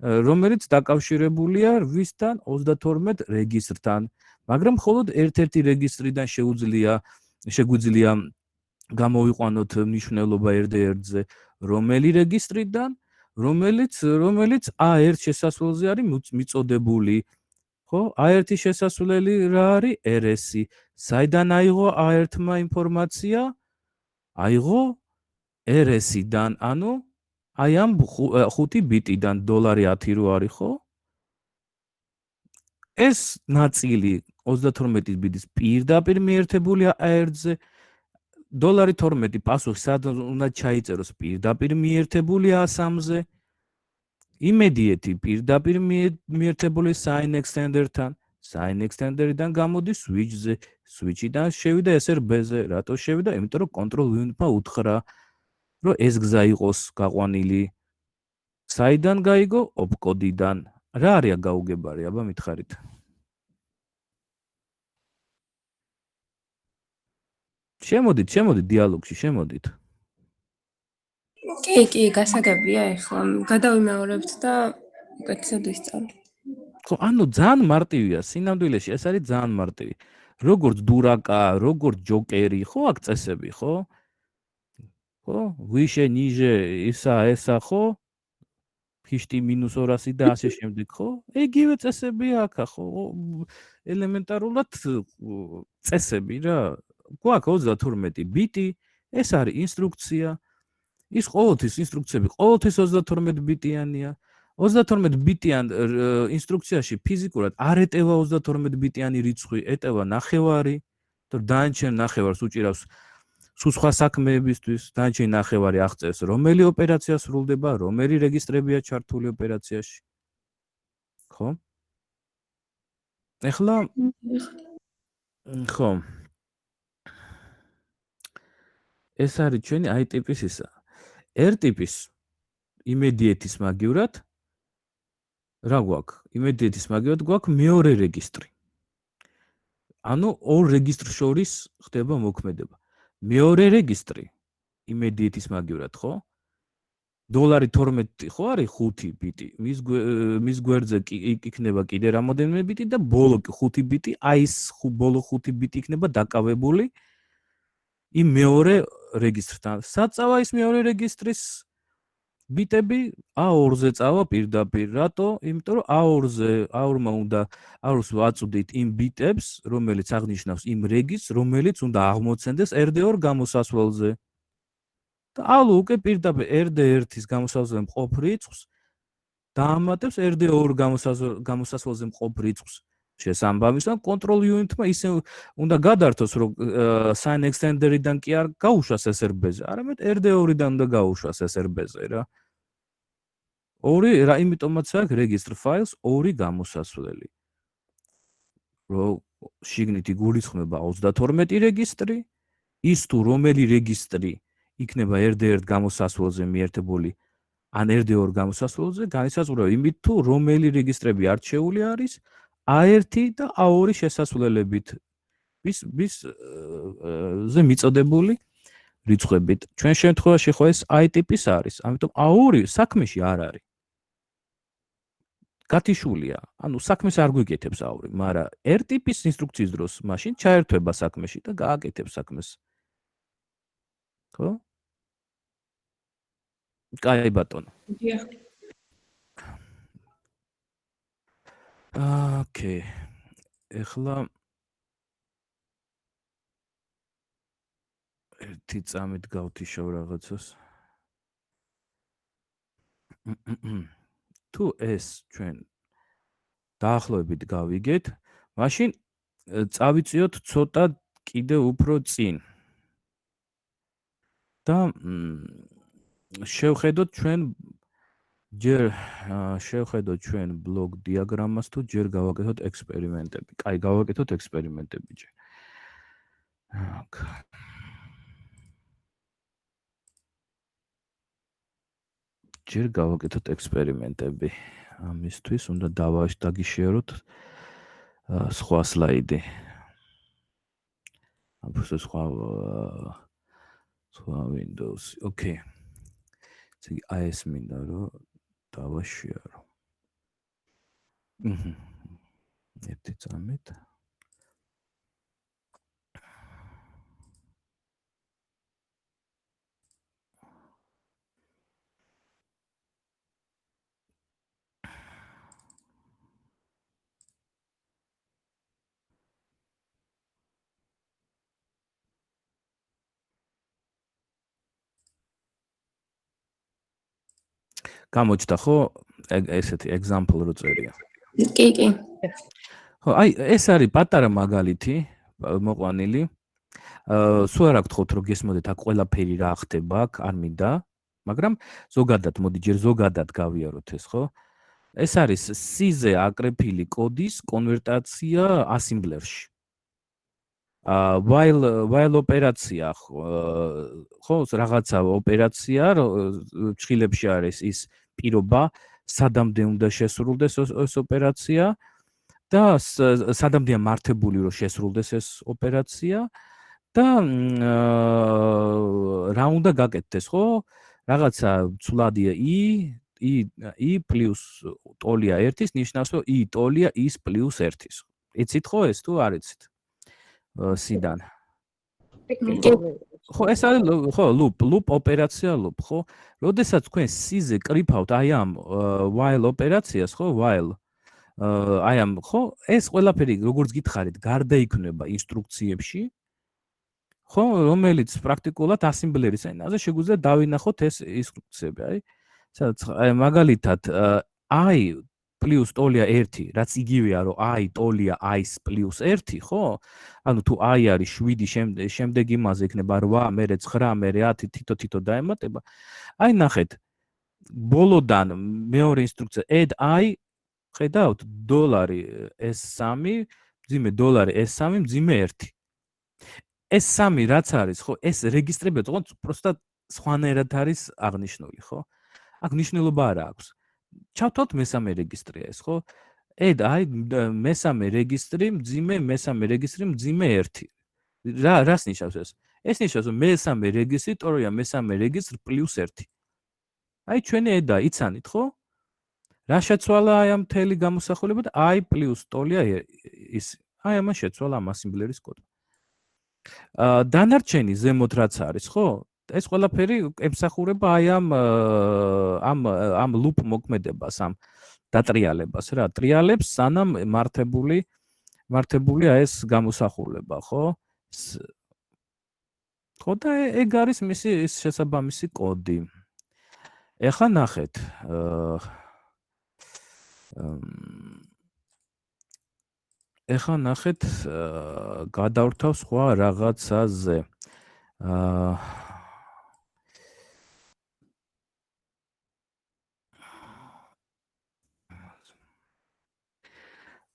რომელიც დაკავშირებულია რვისთან 32 რეგისტრთან. მაგრამ მხოლოდ ერთ-ერთი რეგისტრიდან შეგვიძლია გამოვიყვანოთ მნიშვნელობა RD1-ზე, რომელი რეგისტრიდან, რომელიც A1 შესასვლელზე არის მიწოდებული. ხო, A1 შესასვლელი რა არის? RS-ი. საიდან აიღო A1-მა ინფორმაცია? აიღო RS-იდან, ანუ აი ამ 5 ბიტიდან $10 რო არის, ხო? ეს ნაწილი 32 ბიტის პირდაპირ მიერთებულია A1-ზე. $12 პასუხი სადაც უნდა ჩაიწეროს პირდაპირ მიერთებულია A3-ზე. immediate პირდაპირ მიერთებული sign extender-თან. sign extender-დან გამოდის switch-ზე. switch-დან შევიდა SRB-ზე. რატო შევიდა? იმიტომ რომ control unit-მა უთხრა, რომ ეს გზა იყოს გაყვანილი. საიდან გაიგო? opcode-დან. რა არის გაუგებარი? აბა მითხარით. შემოდით დიალოგში, შემოდით. კი, გასაგებია ეხლა. გადავიმეორებთ და უკეთესად ვისწავლოთ. ხო, ანუ ძალიან მარტივია, სინამდვილეში ეს არის ძალიან მარტივი. როგორც დურაკა, როგორც ჯოკერი, ხო, აქ წესები, ხო? ხო, ვიშე, ნიჟე, ესა, ხო? ფიშტი -200 და ასე შემდეგ, ხო? ეგივე წესებია აქ, ხო? ელემენტარულად წესები რა. გვაქვს 32 ბიტი, ეს არის ინსტრუქცია. ის ყოველთვის ინსტრუქციები ყოველთვის 32 ბიტიანია. 32 ბიტიან ინსტრუქციაში ფიზიკურად არ ეტევა 32 ბიტიანი რიცხვი, ეტევა ნახევარი, თორე დანარჩენ ნახევარს უჭირავს სულ სხვა საქმეებისთვის, დანარჩენი ნახევარი აღწევს რომელი ოპერაცია სრულდება, რომელი რეგისტრებია ჩართული ოპერაციაში. ხო? ეხლა ხო. ეს არის ჩვენი I ტიპის ისა. R ტიპის immediate-ის მაგივრად რა გვაქვს? immediate-ის მაგივრად გვაქვს მეორე რეგისტრი. ანუ ორ რეგისტრს შორის ხდება მოქმედება. მეორე რეგისტრი immediate-ის მაგივრად, ხო? $12 ხო არის 5 ბიტი. მის გვერდზე იქნება კიდე რამოდენიმე ბიტი და ბოლო 5 ბიტი, აი ეს ბოლო 5 ბიტი იქნება დაკავებული იმ მეორე რეგისტრთან. საწავა ის მეორე რეგისტრის ბიტები A2-ზე წავა პირდაპირ. რატო? იმიტომ რომ A2-მა უნდა A2-ს ვაწვდით იმ ბიტებს, რომელიც აღნიშნავს იმ რეგისტრს, რომელიც უნდა აღმოცენდეს RD2 გამოსასვლელზე. და ალუ უკვე პირდაპირ RD1-ის გამოსასვლელზე მყოფ რიცხვს დაამატებს RD2 გამოსასვლელზე მყოფ რიცხვს. შესაბამისად, control unit-მა ისე უნდა გადართოს, რომ sign extender-იდან კი არ გაუშვას SRB-ზე, არამედ RD2-დან უნდა გაუშვას SRB-ზე რა. იმიტომაც აქვს register files 2 გამოსასვლელი. რომ შიგნით იგულისხმება 32 რეგისტრი, ის თუ რომელი რეგისტრი იქნება RD1 გამოსასვლელზე მიერთებული, ან RD2 გამოსასვლელზე, განისაზღვრება იმით თუ რომელი რეგისტრები არჩეული არის A1 და A2 შესასვლელებით ზე მიწოდებული რიცხვებით. ჩვენ შემთხვევაში ხო ეს I ტიპის არის, ამიტომ A2 საქმეში არ არის. გათიშულია. ანუ საქმეს არ გვიკეთებს აური, მაგრამ R ტიპის ინსტრუქციის დროს მაშინ ჩაერთვება საქმეში და გააკეთებს საქმეს. ხო? კაი ბატონო. დიახ. ოკეი. ეხლა ერთი წამით გავთიშავ რაღაცას. თუ ეს ჩვენ დაახლოებით გავიგეთ, მაშინ წავიწიოთ ცოტა კიდე უფრო წინ. და შევხედოთ ჩვენ ჯერ შევხედოთ ჩვენ ბლოკ დიაგრამას თუ ჯერ გავაკეთოთ ექსპერიმენტები. კაი, გავაკეთოთ ექსპერიმენტები ჯერ. აქ. ჯერ გავაკეთოთ ექსპერიმენტები. ამისთვის უნდა დაგიშეროთ სხვა სლაიდი. აბსოლუტურად სხვა Windows. ოკეი. ესე იგი AS მინდა რომ დავაშერო. ერთი წამით. გამოჩნდა ხო ესეთი example რო წერია. კი. ხო, აი ეს არის პატარა მაგალითი მოყვანილი. სულ არ გთხოვთ რომ გესმოდეთ აქ ყველაფერი რა ხდება აქ, არ მინდა, მაგრამ ზოგადად მოდი ჯერ ზოგადად გავიაროთ ეს, ხო? ეს არის C-ზე აკრეფილი კოდის კონვერტაცია assembler-ში. while ოპერაცია ხო რაღაცა ოპერაცია ჩხილებში არის ის პირობა სადამდე უნდა შესრულდეს ეს ოპერაცია და სადამდეა მართებული რომ შესრულდეს ეს ოპერაცია და რა უნდა გაკეთდეს ხო რაღაცა ცვლადია i პლუს ტოლია 1-ის ნიშნავს რომ i ტოლია is პლუს 1-ის იცით ხო ეს თუ არ იცით C-დან ხო ეს არის ხო loop ოპერაცია loop ხო როდესაც თქვენ C-ზე კრიფავთ აი ამ while ოპერაციას ხო while აი ამ ხო ეს ყველაფერი როგორც გითხარით გარდაიქმნება ინსტრუქციებში ხო რომელიც პრაქტიკულად ასემბლერის ენაზე შეგვიძლია დავინახოთ ეს ინსტრუქციები აი სადაც მაგალითად i პლუს ტოლია 1 რაც იგივეა რომ i ტოლია i-ს პლუს 1 ხო ანუ თუ i არის 7 შემდეგ იმაზე იქნება 8 მერე 9 მერე 10 თითო დაემატება აი ნახეთ ბოლოდან მეორე ინსტრუქცია add i ხედავთ $S3 მძიმე $S3 მძიმე 1 ეს 3 რაც არის ხო ეს რეგისტრება თქო პროსტა სხვანაირად არის აღნიშნული ხო აქ მნიშვნელობა არ აქვს ჩავთვალთ მესამე რეგისტრია ეს ხო add i მესამე რეგისტრი მძიმე მესამე რეგისტრი მძიმე 1 რას ნიშნავს ეს ეს ნიშნავს რომ მესამე რეგისტრი ტოლია მესამე რეგისტრი პლუს 1 აი ჩვენი add იცანით ხო რა შეცვალა აი ამ მთელი გამოსახულება და i პლუს ტოლია ის აი ამან შეცვალა ამ ასემბლერის კოდი დანარჩენი ზემოთ რაც არის ხო ეს ყველაფერი ემსახურება აი ამ loop მოქმედებას ამ დატრიალებას რა ტრიალებს სანამ მართებულია ეს გამოსახულება ხო ხო და ეგ არის მისი ეს შესაბამისი კოდი ეხლა ნახეთ ეხლა ნახეთ გადავრთავ სხვა რაღაცაზე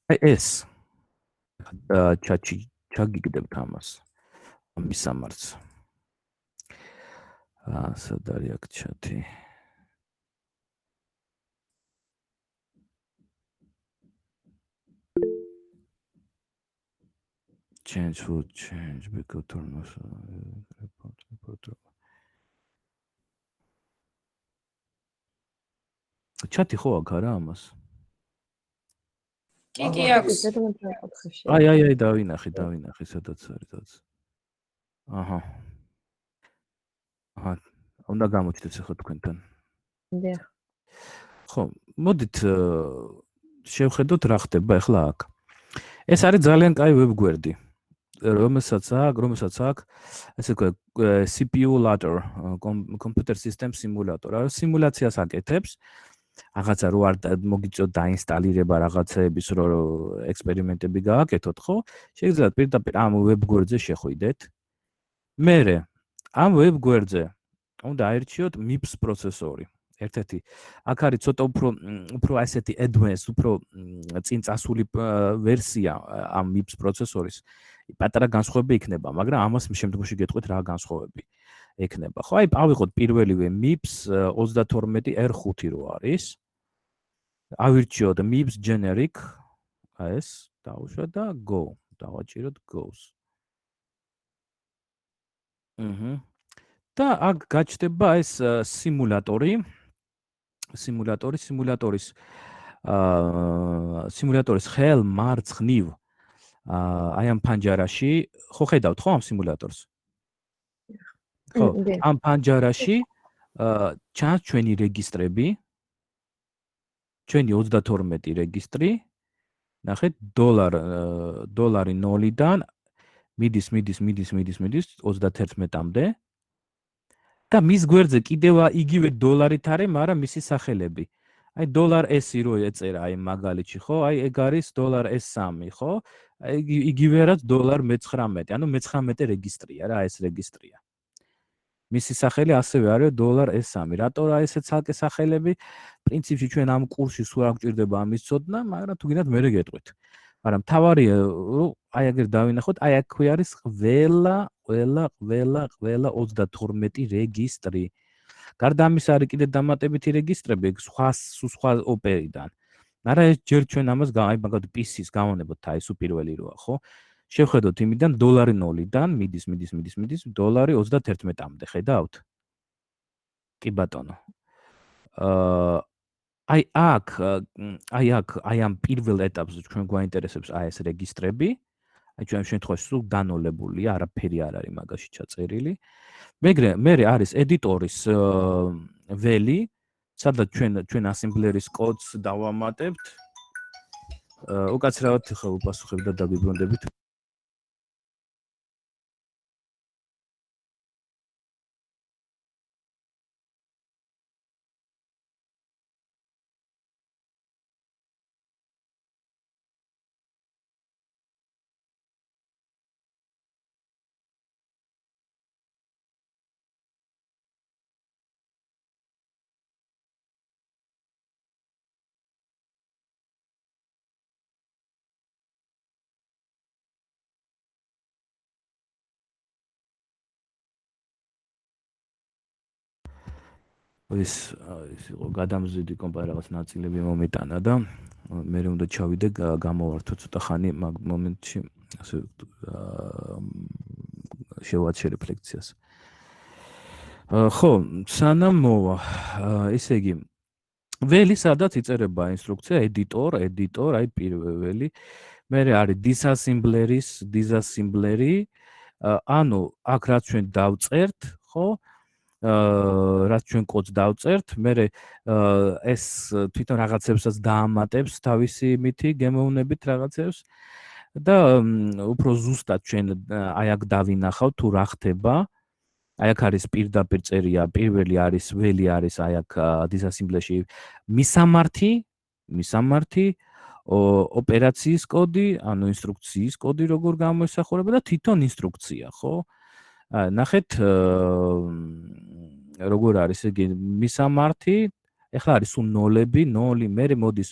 აი ეს ჩატში ჩაგიგდებთ ამას ამის სამარცს სად არის აქ ჩატი change because report ჩატი ხო აქ არა ამას კი აქვს. ზედმეტ კუთხეში. აი, დავინახე, სადაც არის. აჰა. უნდა გამოჩნდეს ახლა თქვენთან. დიახ. ხო, მოდით შევხედოთ რა ხდება ახლა აქ. ეს არის ძალიან კაი ვებგვერდი, რომელსაც აქვს ესე ვთქვათ CPU ladder, computer system simulator. სიმულაციას აკეთებს. რაღაცა რო არ მოგიწევთ დაინსტალირება რაღაცეების რო ექსპერიმენტები გააკეთოთ, ხო? შეგიძლიათ პირდაპირ ამ ვებგვერდზე შეხვიდეთ. მერე ამ ვებგვერდზე უნდა აირჩიოთ MIPS პროცესორი. ერთ-ერთი აქ არის ცოტა უფრო ასეთი advanced, უფრო წინ წასული ვერსია ამ MIPS პროცესორის. პატარა განსხვავება იქნება, მაგრამ ამას შემდგომში გეტყვით რა განსხვავები ექნება. ხო, აი ავიღოთ პირველივე MIPS 32R5 რო არის. ავირჩიოთ MIPS generic, ეს დავუშვათ და go. დავაჭიროთ go-ს. და აქ გაჩნდება ეს სიმულატორი. სიმულატორის ხელ მარცხნივ აი ამ პანჯარაში ხო ხედავთ ხო ამ სიმულატორს? ხო, ამ პანჯარაში ჩანს ჩვენი რეგისტრები, ჩვენი 32 რეგისტრი. ნახეთ, დოლარი 0-დან მიდის 31-მდე. და მის გვერდზე კიდევ იგივე დოლარით არის, მაგრამ მისი სახელები. აი $S რო ეწერა აი მაგალითში, ხო? აი ეგ არის $S3, ხო? აი იგივე რაც $19, ანუ მე-19 რეგისტრია რა, ეს რეგისტრია. მისი სახელი ასევე არის $S3. რატო რა ესე ცალკე სახელები? პრინციპში ჩვენ ამ კურსში სულ არ გვჭირდება ამის ცოდნა, მაგრამ თუ გინდათ მერე გეტყვით. მაგრამ თავარია რომ აი აგერ დავინახოთ, აი აქვე არის ყველა 32 რეგისტრი. გარდა ამისა არის კიდე დამატებითი რეგისტრები, სხვა ოპერიდან. მაგრამ ეს ჯერ ჩვენ ამას აი მაგალითად PC-ს გავონებოთ აი სულ პირველი როა, ხო? შევხედოთ იმიდან $0-დან მიდის $31-მდე, ხედავთ? კი ბატონო. აი ამ პირველ ეტაპზე ჩვენ გვაინტერესებს აი ეს რეგისტრები. აი ჩვენ შემთხვევაში სულ განოლებულია, არაფერი არ არის მაგაში ჩაწერილი. მერე არის ედიტორის ველი, სადაც ჩვენ ასემბლერის კოდს დავამატებთ. უკაცრავად ხა უპასუხებ და დაგიბრუნდებით. ეს იყო გადამზიდი კომპაილერების ნაწილები მომიტანა და მე უნდა ჩავიდე გამოვართო ცოტა ხანი მაგ მომენტში ასე შევაჩერე რეფლექციას. ხო, სანამ მოვა, ესე იგი ველი სადაც იწერება ინსტრუქცია editor, აი პირველი. მერე არის disassemblery, ანუ აქ რაც ჩვენ დავწერთ, ხო? რაც ჩვენ კოდს დავწერთ, მერე ეს თვითონ რაღაცებსაც დაამატებს თავისი მითი გემოვნებით რაღაცებს და უფრო ზუსტად ჩვენ აი აქ დავინახავთ თუ რა ხდება. აი აქ არის პირდაპირ წერია, პირველი არის ველი არის აი აქ disassembly-ში მისამართი, ოპერაციის კოდი, ანუ ინსტრუქციის კოდი როგორ გამოისახურება და თვითონ ინსტრუქცია, ხო? ნახეთ როგორ არის იგი მისამართი, ეხლა არის სულ ნოლები, 0, მერე მოდის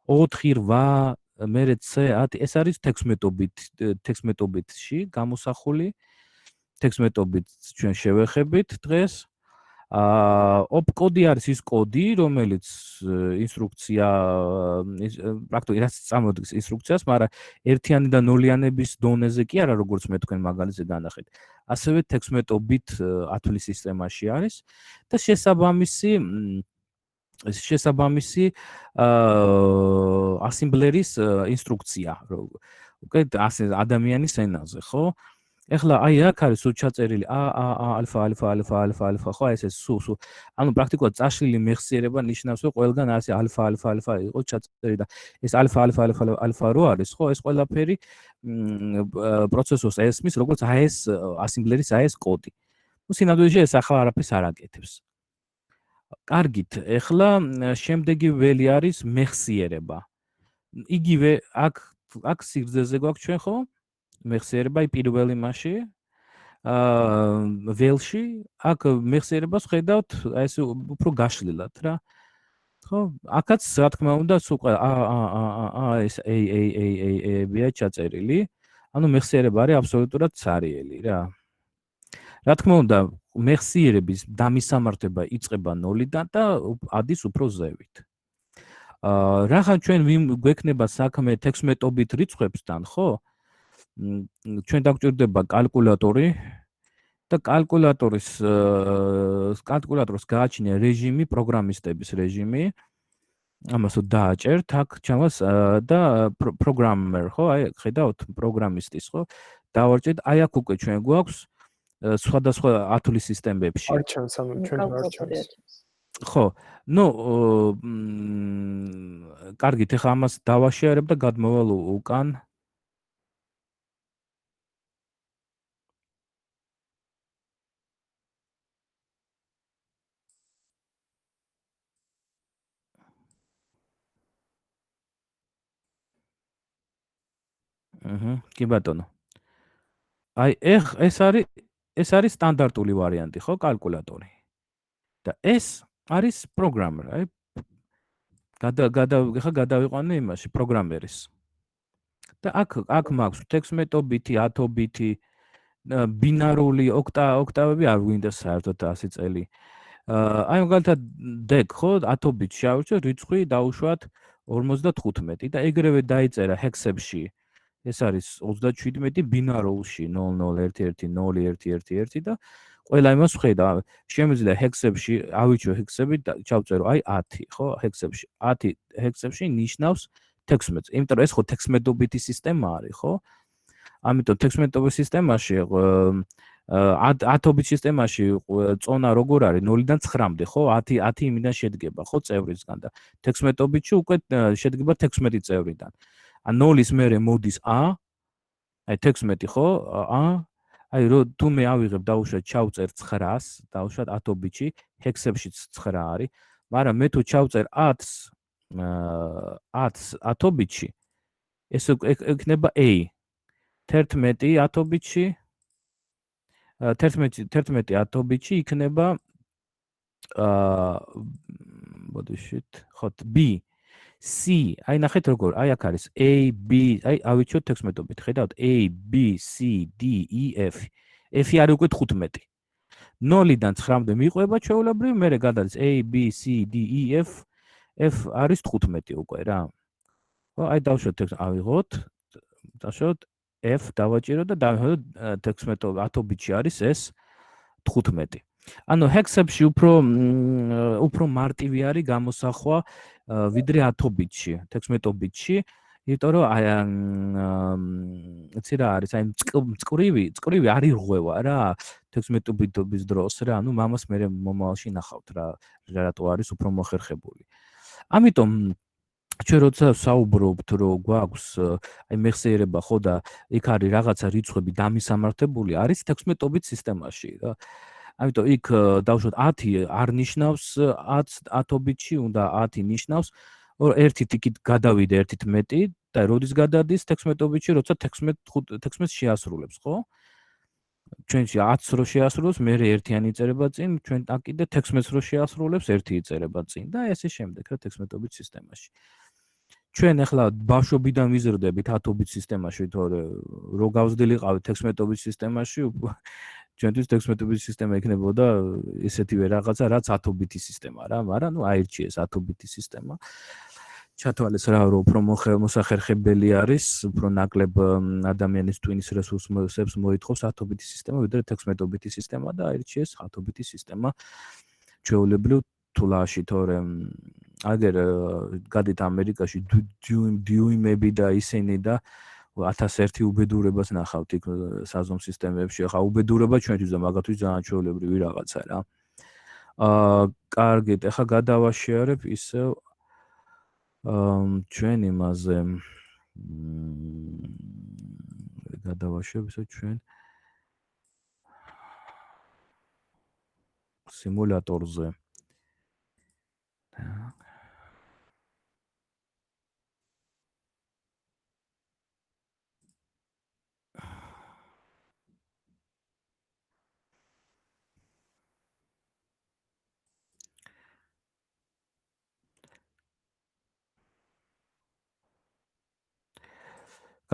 4, 8, მერე C10, ეს არის 16-ბიტში გამოსახული. 16-ბიტ ჩვენ შევეხებით დღეს. ოპკოდი არის ის კოდი, რომელიც ინსტრუქცია პრაქტიკულად წარმოადგენს ინსტრუქციას, მაგრამ ერთიანი და ნოლიანების დონეზე კი არა, როგორც მე თქვენ მაგალითზე განახეთ. ასევე 16-ბიტ ათვლის სისტემაში არის და შესაბამისი შესაბამისი ასემბლერის ინსტრუქცია, უკვე ასე ადამიანის ენაზე, ხო? ეხლა აი აქ არის სულ ჩაწერილი ალფა, ხო, ეს სულ. ანუ პრაქტიკულად წაშლილი მეხსიერება ნიშნავს, რომ ყველგან არის ალფა იყო ჩაწერილი და ეს ალფა რო არის, ხო, ეს ყველაფერი პროცესორს ესმის, როგორც AES ასემბლერის AES კოდი. ნუ სინამდვილეში ეს ახლა არაფერს არ აკეთებს. კარგით, ეხლა შემდეგი ველი არის მეხსიერება. იგივე აქ სიგრძეზე გვაქვს ჩვენ, ხო? მეხსიერება პირველი მასში ველში აქ მეხსიერებას ხედავთ ეს უფრო გაშლილად რა ხო აქაც რა თქმა უნდა სულ ეს A ჩაწერილი ანუ მეხსიერება არის აბსოლუტურად ცარიელი რა რა თქმა უნდა მეხსიერების დამისამართება იწყება 0-დან და ადის უფრო ზევით რახან ჩვენ გვექნება საქმე 16-ობით რიცხვებსთან ხო ჩვენ დაგვჭირდება კალკულატორი და კალკულატორს გააჩნია რეჟიმი, პროგრამისტების რეჟიმი. ამას დააჭერთ აქ ჩამას და პროგრამერ, ხო? აი ხედავთ პროგრამისტის, ხო? დავარჭეთ, აი აქ უკვე ჩვენ გვაქვს სხვადასხვა ათვლის სისტემებში. არ ჩანს, ანუ ჩვენ არ ჩანს. ხო, ნუ კარგით, ეხლა ამას დავაშერებ და გადმოვალ უკან. კი ბატონო. აი ეს არის სტანდარტული ვარიანტი, ხო, კალკულატორი. და ეს არის პროგრამერ, აი გადავიყვანე იმაში პროგრამერის. და აქ მაქვს 16-ობითი, 10-ობითი, ბინარული ოქტავები არ გვინდა საერთოდ 100 წელი. აი მაგალითად დეკ, ხო, 10-ობითი შევარჩევ რიცხვი დაუშვათ 55 და ეგრევე დაიწერა ჰექსებში. ეს არის 37 ბინარულში 00110111 და ყველა იმას ვხედა. შემიძლია ჰექსებში, ავიჩო ჰექსები და ჩავწერო აი 10, ხო, ჰექსებში. 10 ჰექსებში ნიშნავს 16. იმიტომ რომ ეს ხო 16-ობითი სისტემა არის, ხო? ამიტომ 16-ობითი სისტემაში 10-ობითი სისტემაში წონა როგორ არის 0-დან 9-მდე, ხო? 10 იმიდან შედგება, ხო, წევრისგან და 16-ობითში უკვე შედგება 16 წევრიდან. ან 0-ის მერე მოდის A, აი 16 ხო? A, აი რო თუ მე ავიღებ დავუშვათ ჩავწერ 9-ს, დავუშვათ 10-ობითში, ჰექსებშიც 9 არის, მაგრამ მე თუ ჩავწერ 10-ს 10-ობითში, ეს იქნება A. 11 10-ობითში 11 10-ობითში იქნება მოდიშით, ხო, B. C, აი ნახეთ როგორ, აი აქ არის A, B, აი ავიჩოთ 16-ობით, ხედავთ A, B, C, D, E, F. F-ი არის უკვე 15. 0-დან 9-მდე მიყვება ჩვეულებრივ, მერე გადადის A, B, C, D, E, F. F არის 15 უკვე რა. ხო, აი დავუშვათ ტექსტ ავიღოთ. დავუშვათ F დავაჭირო და დავიღოთ 16 10-ობითში არის ეს 15. ანუ ჰექსებში უფრო მარტივი არის გამოსახვა ვიდრე 10-ობითში, 16-ობითში, იმიტომ რომ აი იცი რა არის, აი წყრივი არ ირღვევა რა 16-ობითობის დროს რა, ანუ მამას მე მომავალში ნახავთ რა, რატო არის უფრო მოხერხებული. ამიტომ ჩვენ როცა საუბრობთ რომ გვაქვს აი მეხსიერება ხო და იქ არის რაღაცა რიცხვები დამისამართებული არის 16-ობით სისტემაში რა. ამიტომ იქ დავუშვათ 10 არ ნიშნავს 10-ობითში, უნდა 10 ნიშნავს, ერთით იქით გადავიდე ერთით მეტი და როდის გადადის 16-ობითში, როცა 16 შეასრულებს, ხო? ჩვენში 10-ს რო შეასრულებს, მერე ერთიანი იწერება წინ, ჩვენ აქ კიდე 16-ს რო შეასრულებს, ერთი იწერება წინ და ესე შემდეგ რა 16-ობით სისტემაში. ჩვენ ახლა ბავშვობიდან ვიზრდებით 10-ობით სისტემაში, თორე რო გავზრდილიყავით 16-ობით სისტემაში, ჩვენთვის 16-ობით სისტემა იქნებოდა ესეთივე რაღაცა, რაც 10-ობითი სისტემა რა, მაგრამ ნუ აირჩიეს 10-ობითი სისტემა. ჩათვალეს რა, რომ უფრო მოსახერხებელი არის, უფრო ნაკლებ ადამიანის ტვინის რესურსებს მოითხოვს 10-ობითი სისტემა, ვიდრე 16-ობითი სისტემა და აირჩიეს 10-ობითი სისტემა. ჩვეულებრივ ქართულაში, თორემ აგერ გადით ამერიკაში დიუიმები და ისინი და 1001 უბედურებას ნახავთ იქ საზომ სისტემებში. ახლა უბედურება ჩვენთვის და მაგათთვის ძალიან ჩვეულებრივი რაღაცა რა. კარგით, ახლა გადავაშიარებ ისევ ჩვენ იმაზე გადავაშიარებ ისევ ჩვენ სიმულატორზე.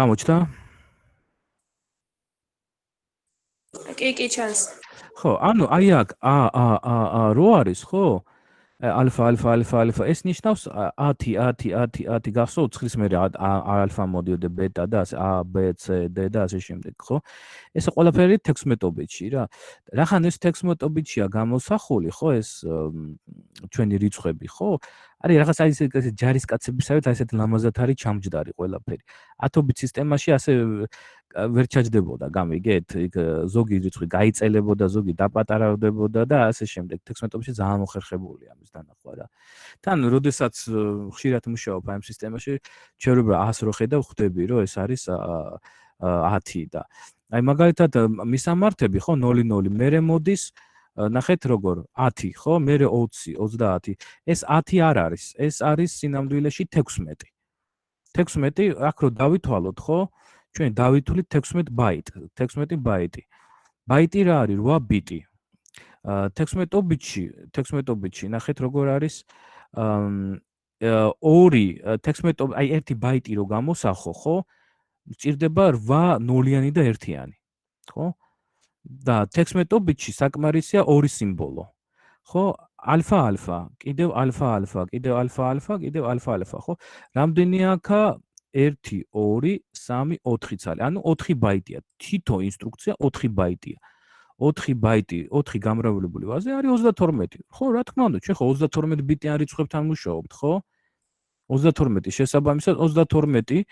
გამოჩნდა? კი, ჩანს. ხო, ანუ აი აქ რო არის, ხო? ალფა ეს ნიშნავს 10 გახსოვთ ცხრილის მერე ალფა მოდიოდა ბეტა და ასე a b c d და ასე შემდეგ, ხო? ეს ყველაფერი 16 ბიტში რა. რახან ეს 16 ბიტშია გამოსახული, ხო, ეს ჩვენი რიცხვები, ხო? არის რაღაც აი ეს ჯარისკაცებისავით აი ესეთ ლამაზად არის ჩამჯდარი ყველაფერი. 10 ბიტ სისტემაში ასე ვერ ჩაჯდებოდა, გამიგეთ? იქ ზოგი რიცხვი გაიწელებოდა, ზოგი დაპატარავდებოდა და ასე შემდეგ. 16 ბიტში ძალიან მოხერხებულია ამის დანახვა რა. თან, როდესაც ხშირად მუშაობ ამ სისტემაში, ჩვეულებრივ 100-ს რო ხედავ, ხვდები, რომ ეს არის 10 და აი მაგალითად მისამართები, ხო, 0-0, მერე მოდის ნახეთ როგორ 10, ხო, მერე 20, 30. ეს 10 არ არის, ეს არის სინამდვილეში 16. 16 აქ რო დავითვალოთ, ხო? ჩვენ დავითვლით 16 ბაიტ, 16 ბაიტი. ბაიტი რა არის? 8 ბიტი. 16 ბიტში ნახეთ როგორ არის 2 16 აი 1 ბაიტი რო გამოსახო, ხო? მჭირდება 8 ნულიანი და 1-იანი, ხო? და 16 ბიტში საკმარისია 2 სიმბოლო. ხო? ალფა, კიდევ ალფა, კიდევ ალფა, კიდევ ალფა, ხო? რამდენია აქ 1 2 3 4 ცალი. ანუ 4 ბაიტია. თითო ინსტრუქცია 4 ბაიტია. 4 ბაიტი, 4 გამრავლებული ვაზი არის 32. ხო, რა თქმა უნდა, ჩვენ ხო 32 ბიტიან რიცხვებთან მუშაობთ, ხო? 32 შესაბამისად 32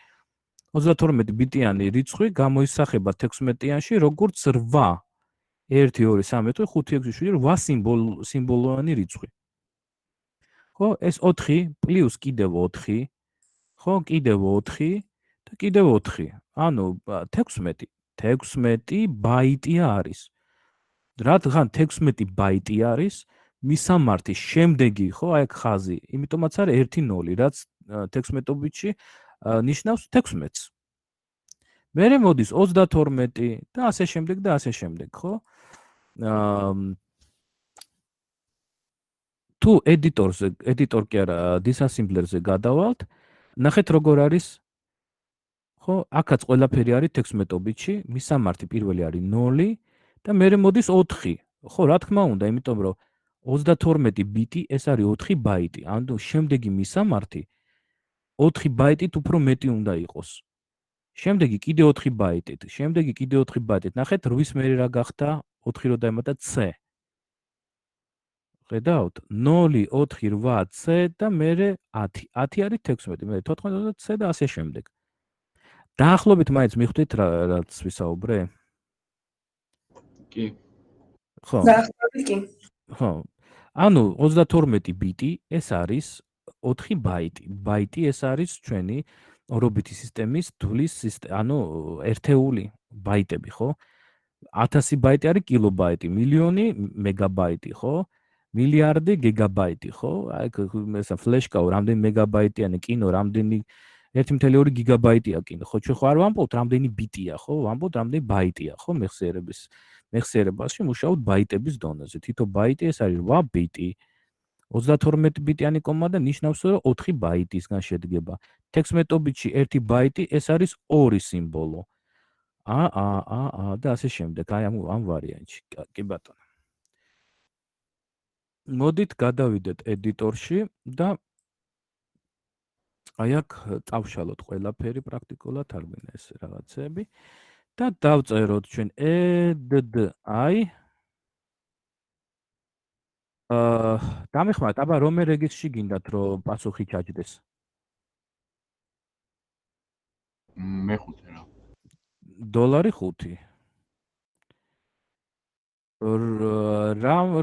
ბიტიანი რიცხვი გამოისახება 16-იანში როგორც 8. 1 2 3 4 5 6 7 8 სიმბოლოანი რიცხვი. ხო, ეს 4 პლუს კიდევ 4, ხო, კიდევ 4 და კიდევ 4. ანუ 16 ბაიტია არის. რადგან 16 ბაიტი არის, მისამართი შემდეგი, ხო, აი აქ ხაზი, იმიტომაც არის 1-0, რაც 16 ბიტში ნიშნავს 16-ს. მერე მოდის 32 და ასე შემდეგ და ასე შემდეგ, ხო? თუ ედიტორ კი არა, დისასიმბლერზე გადავალთ, ნახეთ როგორ არის, ხო? აქაც ყველაფერი არის 16 ბიტში, მისამართი პირველი არის 0 და მერე მოდის 4. ხო, რა თქმა უნდა, იმიტომ რომ 32 ბიტი ეს არის 4 ბაიტი. ანუ შემდეგი მისამართი 4 ბაიტით უფრო მეტი უნდა იყოს. შემდეგი კიდე 4 ბაიტით, შემდეგი კიდე 4 ბაიტით. ნახეთ 8-ის მერე რა გახდა? 4 რო დაემატა c. ხედავთ? 0 4 8 c და მერე 10. 10 არის 16, მერე 14 c და ასე შემდეგ. დაახლოებით მაინც მიხვდით რაც ვისაუბრე? კი. ხო. დაახლოებით კი. ხო. ანუ 32 ბიტი ეს არის 4 ბაიტი. ბაიტი ეს არის ჩვენი ორობიტი სისტემის თვლის ანუ ერთეული ბაიტები, ხო? 1000 ბაიტი არის კილობაიტი, მილიონი მეგაბაიტი, ხო? მილიარდი გიგაბაიტი, ხო? აი ეს ფლეშკა რამდენი მეგაბაიტიანი კინო, რამდენი 1.2 გიგაბაიტია კინო, ხო? ჩვენ ხო არ ვამბობთ რამდენი ბიტია, ხო? ვამბობთ რამდენი ბაიტია, ხო? მეხსიერებაში მუშაობთ ბაიტების დონეზე. თითო ბაიტი ეს არის 8 ბიტი. 32 ბიტიანი კომანდა ნიშნავს, რომ 4 ბაიტისგან შედგება. 16 ბიტში 1 ბაიტი ეს არის 2 სიმბოლო. და ასე შემდეგ. აი ამ ვარიანტში. კი ბატონო. მოდით გადავიდეთ ედიტორში და აი აქ წავშალოთ ყველაფერი პრაქტიკულად არ გვინდა ეს რაღაცები და დავწეროთ ჩვენ edi დამეხმარეთ, აბა რომელ რეგისტრში გინდათ რომ პასუხი ჩაჯდეს? მეხუთე რა. $5.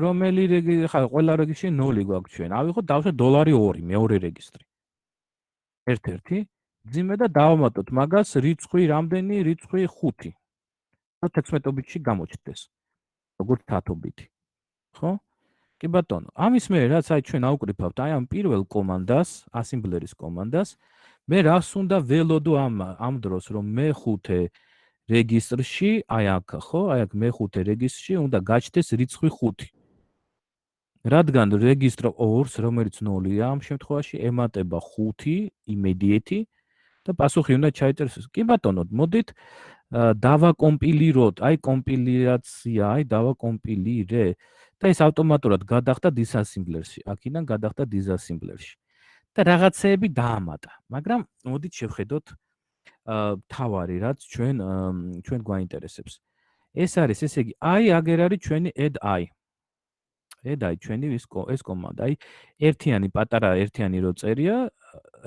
რომელი რეგისტრი ხა ყველა რეგისტრში 0 გვაქვს ჩვენ. ავიღოთ დავშოთ $2 მეორე რეგისტრი. ერთ-ერთი ძიმე და დავამატოთ მაგას რიცხვი რამდენი? რიცხვი 5. და 16 ბიტში გამოჩნდეს. როგორც დათობითი. ხო? კი ბატონო, ამის მერე რაც აი ჩვენ აუკრიფავთ აი ამ პირველ კომანდას, ასემბლერის კომანდას, მე რას უნდა ველოდო ამ დროს რომ მეხუთე რეგისტრში, აი აქ ხო, აი აქ მეხუთე რეგისტრში უნდა გაჩნდეს რიცხვი 5. რადგან რეგისტრ 2-ს, რომელიც 0-ია ამ შემთხვევაში, ემატება 5 იმედიეთი და პასუხი უნდა ჩაიწეროს. კი ბატონო, მოდით დავაკომპილიროთ, აი კომპილირაცია, აი დავაკომპილირე და ეს ავტომატურად გადახდა disassemblers-ში. აქედან გადახდა disassemblers-ში. და რაღაცეები დაამატა. მაგრამ მოდით შევხედოთ თავარი, რაც ჩვენ გვაინტერესებს. ეს არის, ესე იგი, აი აგერ არის ჩვენი add i. add i ჩვენი ეს კომანდა. აი ერთიანი პატარა ერთიანი რო წერია,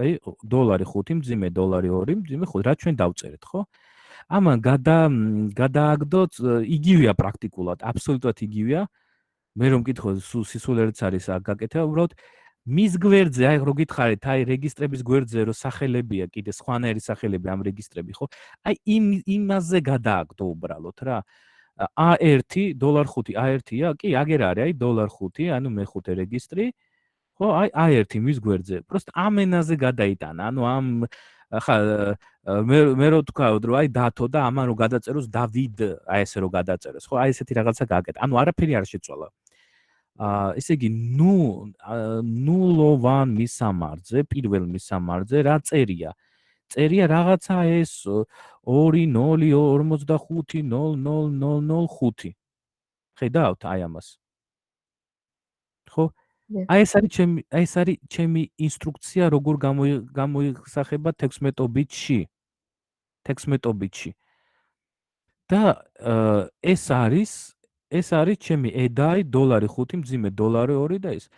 აი $5 მძიმე, $2 მძიმე, ხო, რა ჩვენ დავწერეთ, ხო? ამან გადააგდოთ იგივეა პრაქტიკულად, აბსოლუტურად იგივეა. მე რომ მკითხო სისულელეც არის გაკეთება, უბრალოდ მის გვერდზე, აი რო გითხარით, აი რეგისტრების გვერდზე რო სახელებია, კიდე სხვანაირი სახელები ამ რეგისტრები, ხო? აი იმაზე გადააგდო უბრალოდ რა. A1 $5 A1-ია, კი, აგერ არის, აი $5, ანუ მეხუთე რეგისტრი, ხო? აი A1 მის გვერდზე. просто ამ ენაზე გადაიტანა, ანუ ამ ხა მე რო თქვავთ რომ აი დათო და ამან რო გადაწეროს დავიდ, აი ესე რო გადაწეროს, ხო? აი ესეთი რაღაცა გააკეთა. ანუ არაფერი არ შეცვალა. ესე იგი, ნულოვან მისამართზე, პირველ მისამართზე რა წერია? წერია რაღაცა ეს 20450005. ხედავთ აი ამას. ხო? აი ეს არის ჩემი ინსტრუქცია როგორ გამოიხსახება 16 ბიტში. 16 ბიტში. და ეს არის ჩემი add-i $5 მძიმე $2 და ეს.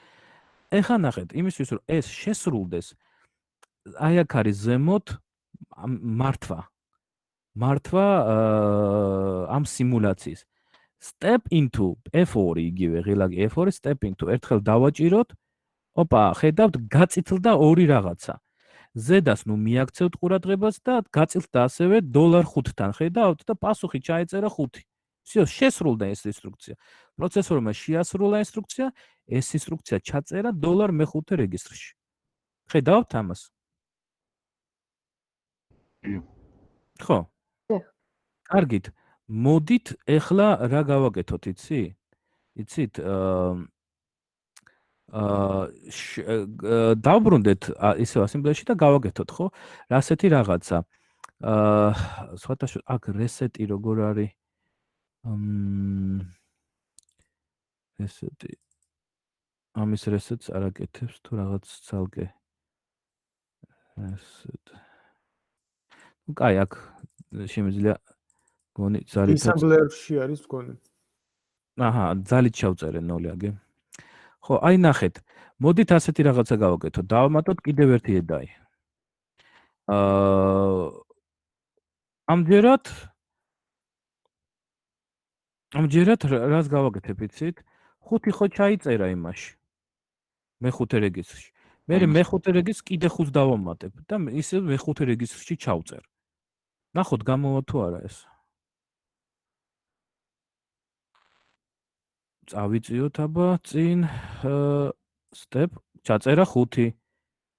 ეხლა ნახეთ, იმისთვის რომ ეს შესრულდეს, აი აქ არის ზემოთ მართვა. მართვა ამ სიმულაციის. step into F4 იგივე ღილაკი F4 step into ერთხელ დავაჭიროთ. ოპა, ხედავთ, გაწითლდა ორი რაღაცა. ზედას ნუ მიაქცევთ ყურადღებას და გაწითლდა ასევე $5-თან, ხედავთ და პასუხი ჩაეწერა 5. всё, შესრულდა ეს ინსტრუქცია. პროცესორმა შეასრულა ინსტრუქცია, ეს ინსტრუქცია ჩაწერა $5 რეგისტრში. ხედავთ ამას? ხო. კარგით. მოდით ეხლა რა გავაკეთოთ, იცით? დავბრუნდეთ ისე ასემბლერში და გავაკეთოთ, ხო? რასეთი რაღაცა. სხვათა აქ reset-ი როგორ არის? reset-ი. ამის reset-ს არ აკეთებს თუ რაღაც ცალკე. reset. ну, კაი, აქ შემიძლია გონი ძალით Assembler-ში არის მგონი. აჰა, ძალით ჩავწერე 0 აგე. ხო, აი ნახეთ. მოდით ასეთი რაღაცა გავაკეთოთ. დავამატოთ კიდევ ერთი add-i. ამჯერად რას გავაკეთებ, იცით? 5 ხო ჩაიწერა იმაში. მეხუთე რეგისტრში. მე მეხუთე რეგისტრს კიდე 5 დავამატებ და ისე მეხუთე რეგისტრში ჩავწერ. ნახოთ გამოვა თუ არა ეს. წავიწიოთ აბა წინ step ჩაწერა 5.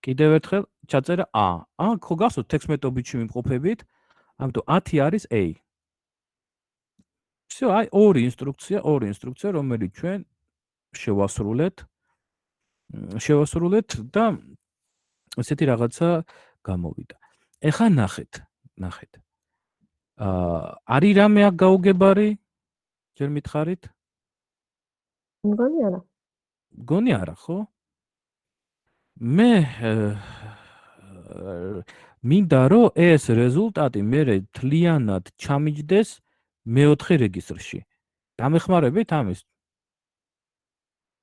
კიდევ ერთხელ ჩაწერა A. ხო გახსოვთ 16 ბიტში მიმყოფებით, ამიტომ 10 არის A. всё, აი ორი ინსტრუქცია, რომელიც ჩვენ შევასრულეთ და ესეთი რაღაცა გამოვიდა. ეხლა ნახეთ. არის რამე აქ გაუგებარი? ჯერ მითხარით? მგონი არა, ხო? მე მინდა რომ ეს რეზულტატი მე თლიანად ჩამიჯდეს მეოთხე რეგისტრში. დამეხმარებით ამის?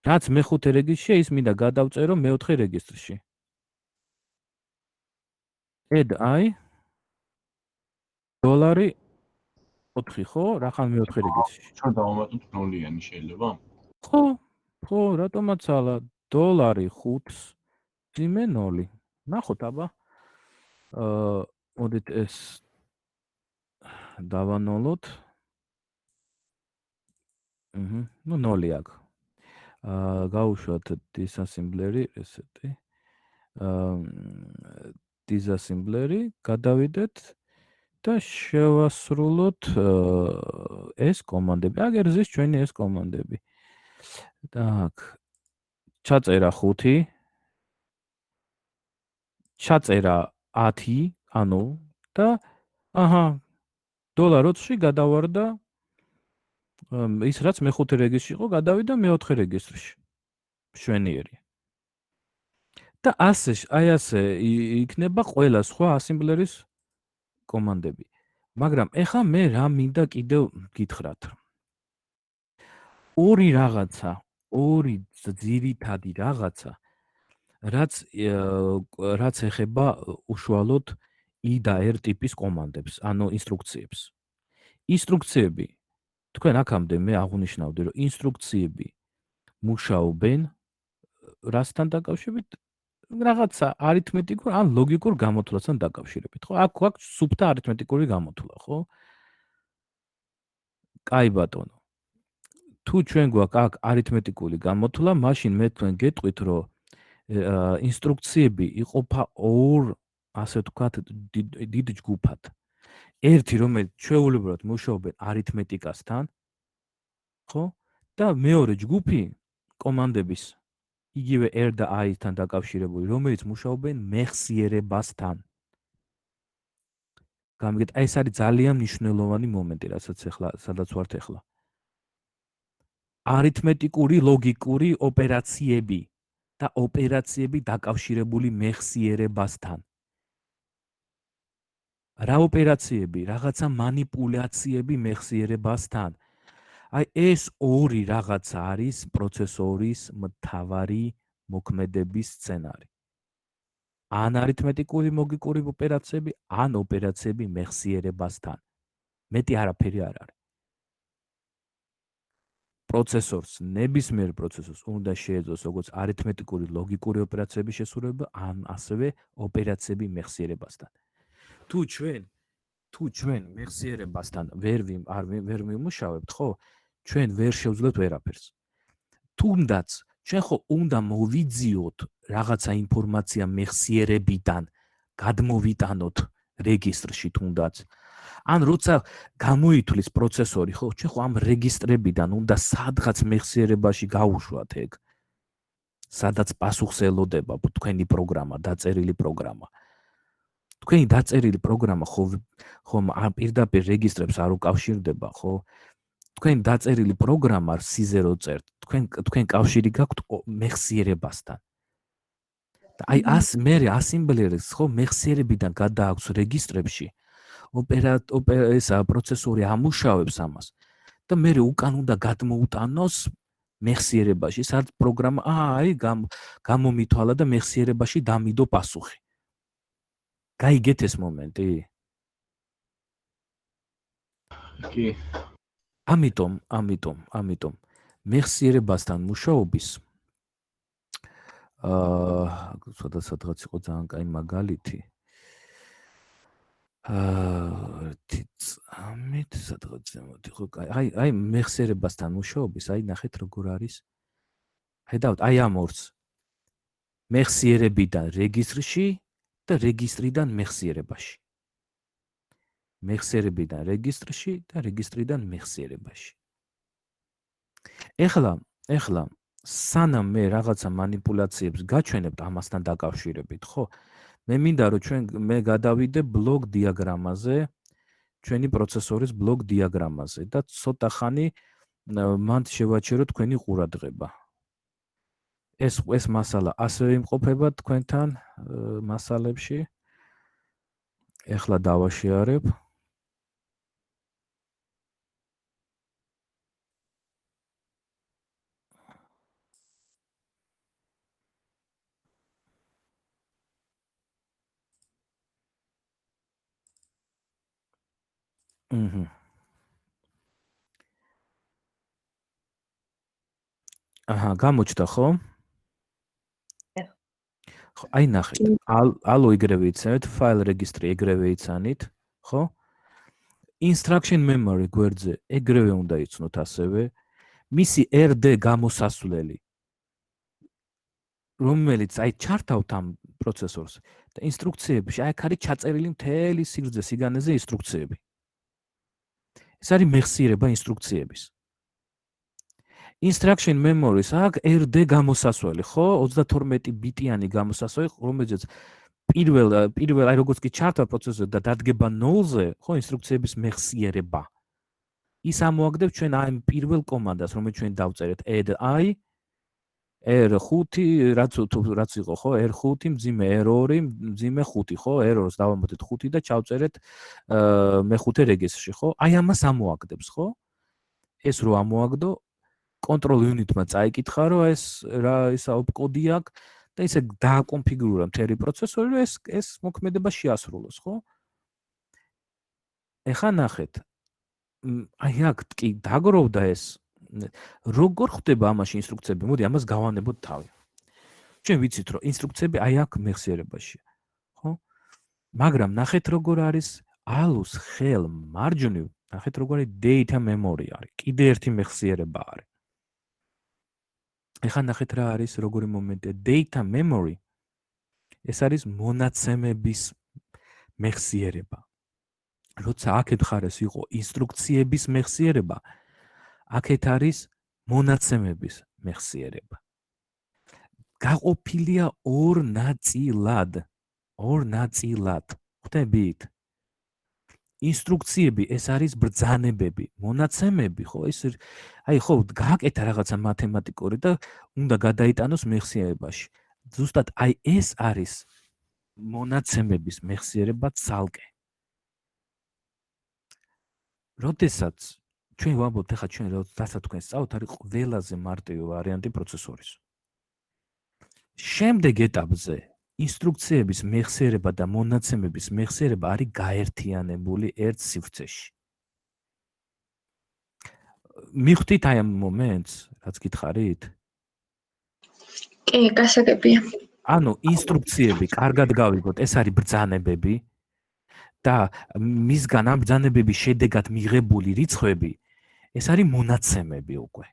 რაც მეხუთე რეგისტრშია, ის მინდა გადავწერო მეოთხე რეგისტრში. add I $4 ხო? რახან მეოთხე რეგისტრში. ჩვენ დავამატოთ 0-იანი შეიძლება? ხო, რატომაც ალა $5-ს ძიმე 0. ნახოთ აბა. მოდით ეს დავანოლოთ. ნუ 0 აქვს. გავუშვათ disassembler-ი, ესეთი. disassembler-ი, გადავიდეთ და შევასრულოთ ეს კომანდები. აგერ ზის ჩვენი ეს კომანდები. так, ჩაწერა 5, ჩაწერა 10, ანუ და აჰა, $4-ში გადავარდა ის რაც მეხუთე რეგისტრში იყო, გადავიდა მეოთხე რეგისტრში. შვენიერი. და ასე იქნება ყველა სხვა assembler-ის კომანდები. მაგრამ ეხა მე რა მინდა კიდევ გითხრათ. ორი ძირითადი რაღაცა, რაც ეხება უშუალოდ I და R ტიპის კომანდებს, ანუ ინსტრუქციებს. ინსტრუქციები თქვენ აქამდე მე აღვნიშნავდი, რომ ინსტრუქციები მუშაობენ რასთან დაკავშირებით? რაღაცა არითმეტიკურ ან ლოგიკურ გამოთვლასთან დაკავშირებით, ხო? აქ გვაქვს სუფთა არითმეტიკური გამოთვლა, ხო? კაი ბატონო. თუ ჩვენ გვაქვს აქ არითმეტიკული გამოთვლა, მაშინ მე თქვენ გეტყვით, რომ ინსტრუქციები იყოფა ორ, ასე ვთქვათ, დიდ ჯგუფად. ერთი, რომელიც ჩვეულებრივად მუშაობენ არითმეტიკასთან, ხო? და მეორე ჯგუფი კომანდების იგივე R და I-თან დაკავშირებული, რომელიც მუშაობენ მეხსიერებასთან. გამიგეთ, ეს არის ძალიან მნიშვნელოვანი მომენტი, სადაც ვართ ახლა. არითმეტიკური, ლოგიკური ოპერაციები და ოპერაციები დაკავშირებული მეხსიერებასთან. რა ოპერაციები? რაღაცა მანიპულაციები მეხსიერებასთან. აი ეს ორი რაღაცა არის პროცესორის მთავარი მოქმედების სცენარი. ან არითმეტიკული ლოგიკური ოპერაციები, ან ოპერაციები მეხსიერებასთან. მეტი არაფერი არ არის. პროცესორს, ნებისმიერ პროცესორს უნდა შეეძლოს როგორც არითმეტიკური ლოგიკური ოპერაციების შესრულება, ან ასევე ოპერაციები მეხსიერებასთან. თუ ჩვენ მეხსიერებასთან ვერ ვიმუშავებთ, ხო? ჩვენ ვერ შევძლოთ ვერაფერს. თუნდაც ჩვენ ხო უნდა მოვიძიოთ რაღაცა ინფორმაცია მეხსიერებიდან, გადმოვიტანოთ რეგისტრში თუნდაც. ან როცა გამოითვლის პროცესორი, ხო, ჩვენ ხო ამ რეგისტრებიდან უნდა სადღაც მეხსიერებაში გავუშვათ ეგ. სადაც პასუხს ელოდება თქვენი პროგრამა, დაწერილი პროგრამა. თქვენი დაწერილი პროგრამა ხომ პირდაპირ რეგისტრებს არ უკავშირდება, ხო? თქვენ დაწერილი პროგრამა სიზე რო წერთ, თქვენ კავშირი გაქვთ მეხსიერებასთან. და აი მე ასემბლერს ხო მეხსიერებიდან გადააქვს რეგისტრებში, პროცესორი ამუშავებს ამას და მე უკან უნდა გადმოუტანოს მეხსიერებაში, სადაც პროგრამა გამომითვალა და მეხსიერებაში დამიდო პასუხი. გაიგეთ ეს მომენტი? კი. ამიტომ მეხსიერებასთან მუშაობის სადღაც იყო ძალიან კაი მაგალითი. სადღაც ზემოთ იყო კაი. აი მეხსიერებასთან მუშაობის, აი ნახეთ როგორ არის. ხედავთ, აი ამ ორს. მეხსიერებიდან რეგისტრში და რეგისტრიდან მეხსიერებაში. მეხსიერებიდან რეგისტრში და რეგისტრიდან მეხსიერებაში. ეხლა სანამ მე რაღაცა მანიპულაციებს გაჩვენებთ ამასთან დაკავშირებით, ხო? მე მინდა რომ მე გადავიდე ბლოკ დიაგრამაზე, ჩვენი პროცესორის ბლოკ დიაგრამაზე და ცოტა ხანი მანდ შევაჩერო თქვენი ყურადღება. ეს მასალა ასევე იმყოფება თქვენთან მასალებში. ეხლა დავაშეარებ. აჰა. აჰა, გამოჩნდა ხო? ხო, აი ნახეთ. ალო ეგრევე იცანით, file registry ეგრევე იცანით, ხო? Instruction memory გვერდზე ეგრევე უნდა იცნოთ ასევე. მისი RD გამოსასვლელი, რომელიც აი ჩართავთ ამ პროცესორს და ინსტრუქციებში აი აქ არის ჩაწერილი მთელი სიგრძე სიგანეზე ინსტრუქციები. ეს არის მეხსიერება ინსტრუქციების. Instruction memory-ს აქვს RD გამოსასვლელი, ხო? 32 ბიტიანი გამოსასვლელი, რომელზეც პირველ აი როგორც კი ჩართავ პროცესორზე და დადგება 0-ზე, ხო, ინსტრუქციების მეხსიერება. ის ამოაგდებს ჩვენ აი პირველ კომანდას, რომელიც ჩვენ დავწერეთ add i r5 რაც იყო ხო r5 მძიმე r2 მძიმე 5 ხო errors დავამატეთ 5 და ჩავწერეთ მეხუთე რეგისტრში ხო აი ამას ამოაგდებს ხო ეს რო ამოაგდო control unit-მა წაიკითხა რომ ეს რა ისა opcode აქვს და ისე დააკონფიგურა მთელი პროცესორი რომ ეს მოქმედება შეასრულოს ხო ეხლა ნახეთ აი აქ კი დაგროვდა ეს როგორ ხდება ამაში ინსტრუქციები? მოდი ამას გავანებოთ თავი. ჩვენ ვიცით რომ ინსტრუქციები აი აქ მეხსიერებაშია, ხო? მაგრამ ნახეთ როგორ არის ალუს ხელ მარჯვნივ, ნახეთ როგორ არის data memory არის. კიდე ერთი მეხსიერება არის. ეხლა ნახეთ რა არის როგორი მომენტია data memory. ეს არის მონაცემების მეხსიერება. როცა აქეთ ხარეს იყო ინსტრუქციების მეხსიერება, აქეთ არის მონაცემების მეხსიერება. გაყოფილია ორ ნაწილად. ხვდებით? ინსტრუქციები ეს არის ბრძანებები, მონაცემები, ხო, ეს აი ხო, გააკეთა რაღაცა მათემატიკური და უნდა გადაიტანოს მეხსიერებაში. ზუსტად აი ეს არის მონაცემების მეხსიერება ცალკე. როდესაც ჩვენ ვამბობთ ახლა ჩვენ რასაც თქვენ სწავლთ არის ყველაზე მარტივი ვარიანტი პროცესორის. შემდეგ ეტაპზე ინსტრუქციების მეხსიერება და მონაცემების მეხსიერება არის გაერთიანებული ერთ სივრცეში. მიხვდით აი ამ მომენტს, რაც გითხარით? კი, გასაგებია. ანუ ინსტრუქციები კარგად გავიგოთ, ეს არის ბრძანებები და მისგან ამ ბრძანებების შედეგად მიღებული რიცხვები ეს არის მონაცემები უკვე.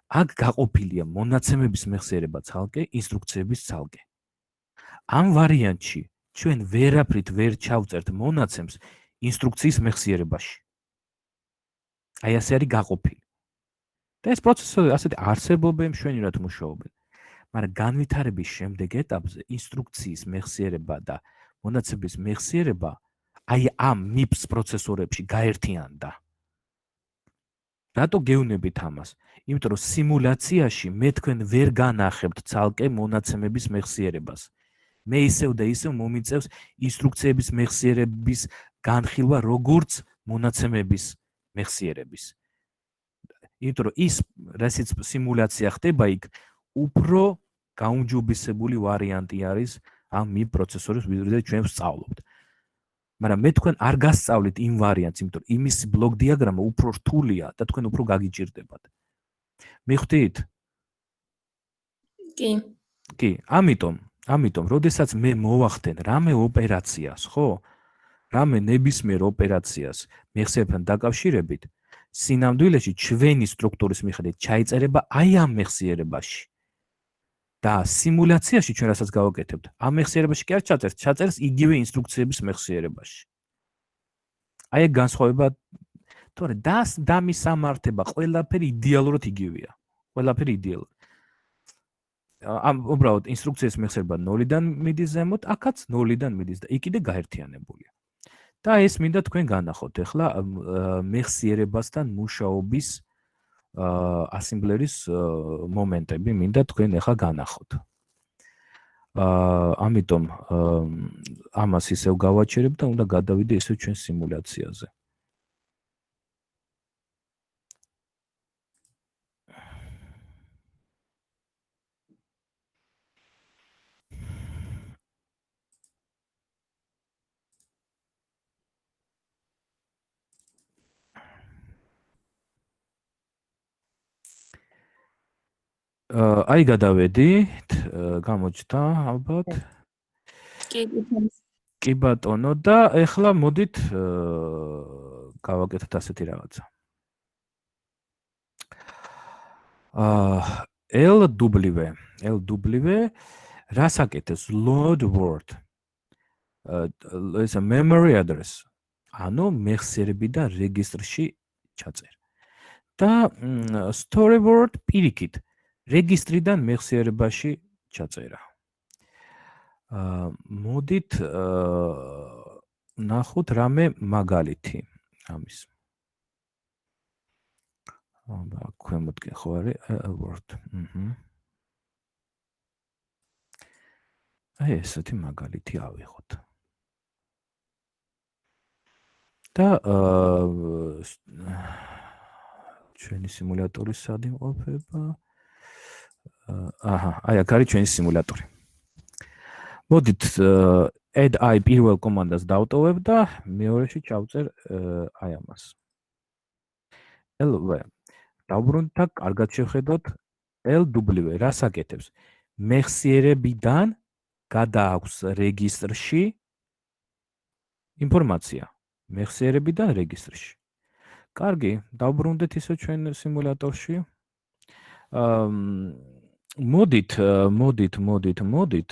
აქ გაყოფილია მონაცემების მეხსიერება ცალკე, ინსტრუქციების ცალკე. ამ ვარიანტში ჩვენ ვერაფრით ვერ ჩავწერთ მონაცემს ინსტრუქციის მეხსიერებაში. აი ასე არის გაყოფილი. და ეს პროცესორი ასეთი არსებობენ მშვენივრად მუშაობენ. მაგრამ განვითარების შემდეგ ეტაპზე ინსტრუქციის მეხსიერება და მონაცემების მეხსიერება აი ამ MIPS პროცესორებში გაერთიანდა. რატო გეუბნებით ამას? იმიტომ რომ სიმულაციაში მე თქვენ ვერ განახებთ ცალკე მონაცემების მეხსიერებას. მე ისევ და ისევ მომიწევს ინსტრუქციების მეხსიერების განხილვა როგორც მონაცემების მეხსიერების. იმიტომ რომ ის რასაც სიმულაცია ხდება იქ უფრო გაუმჯობესებული ვარიანტი არის ამ MIPS პროცესორის ვიდრე ჩვენ ვსწავლობთ. მაგრამ მე თქვენ არ გასწავლით იმ ვარიანტს, იმიტომ რომ იმის ბლოკ დიაგრამა უფრო რთულია და თქვენ უფრო გაგიჭირდებათ. მიხვდით? კი. კი, ამიტომ, როდესაც მე მოვახდენ რამე ოპერაციას, ხო? რამე ნებისმიერ ოპერაციას მეხსიერებთან დაკავშირებით, სინამდვილეში ჩვენი სტრუქტურის მიხედვით ჩაიწერება აი ამ მეხსიერებაში. და სიმულაციაში ჩვენ რასაც გავაკეთებთ, ამ მეხსიერებაში კი არ ჩაწერს იგივე ინსტრუქციების მეხსიერებაში. აი ეგ განსხვავება, თორე და მისამართება ყველაფერი იდეალურად იგივეა. ყველაფერი იდეალურად. ამ უბრალოდ ინსტრუქციის მეხსიერება 0-დან მიდის ზემოთ, აქაც 0-დან მიდის და იქ კიდე გაერთიანებულია. და ეს მინდა თქვენ განახოთ ახლა მეხსიერებასთან მუშაობის ასემბლერის მომენტები მინდა თქვენ ახლა განახოთ. ამიტომ ამას ისევ გავაჩერებ და უნდა გადავიდე ისევ ჩვენ სიმულაციაზე. აი გადავედით, გამოჩნდა ალბათ. კი, კი ბატონო და ეხლა მოდით გავაკეთოთ ასეთი რაღაცა. LW რას აკეთებს? Load word. ეს memory address. ანუ მეხსიერებიდან რეგისტრში ჩაწერა. და storyboard პირიქით რეგისტრიდან მეხსიერებაში ჩაწერა. მოდით ნახოთ რამე მაგალითი ამის. ქვემოთ კი ხო არის word. აი ესეთი მაგალითი ავიღოთ. და ჩვენი სიმულატორი სად იმყოფება? აი აქ არის ჩვენი სიმულატორი. მოდით add i პირველ კომანდას დავტოვებ და მეორეში ჩავწერ აი ამას. LW დავბრუნდით და კარგად შევხედოთ LW რას აკეთებს? მეხსიერებიდან გადააქვს რეგისტრში ინფორმაცია. მეხსიერებიდან რეგისტრში. კარგი, დავბრუნდეთ ისე ჩვენ სიმულატორში. მოდით.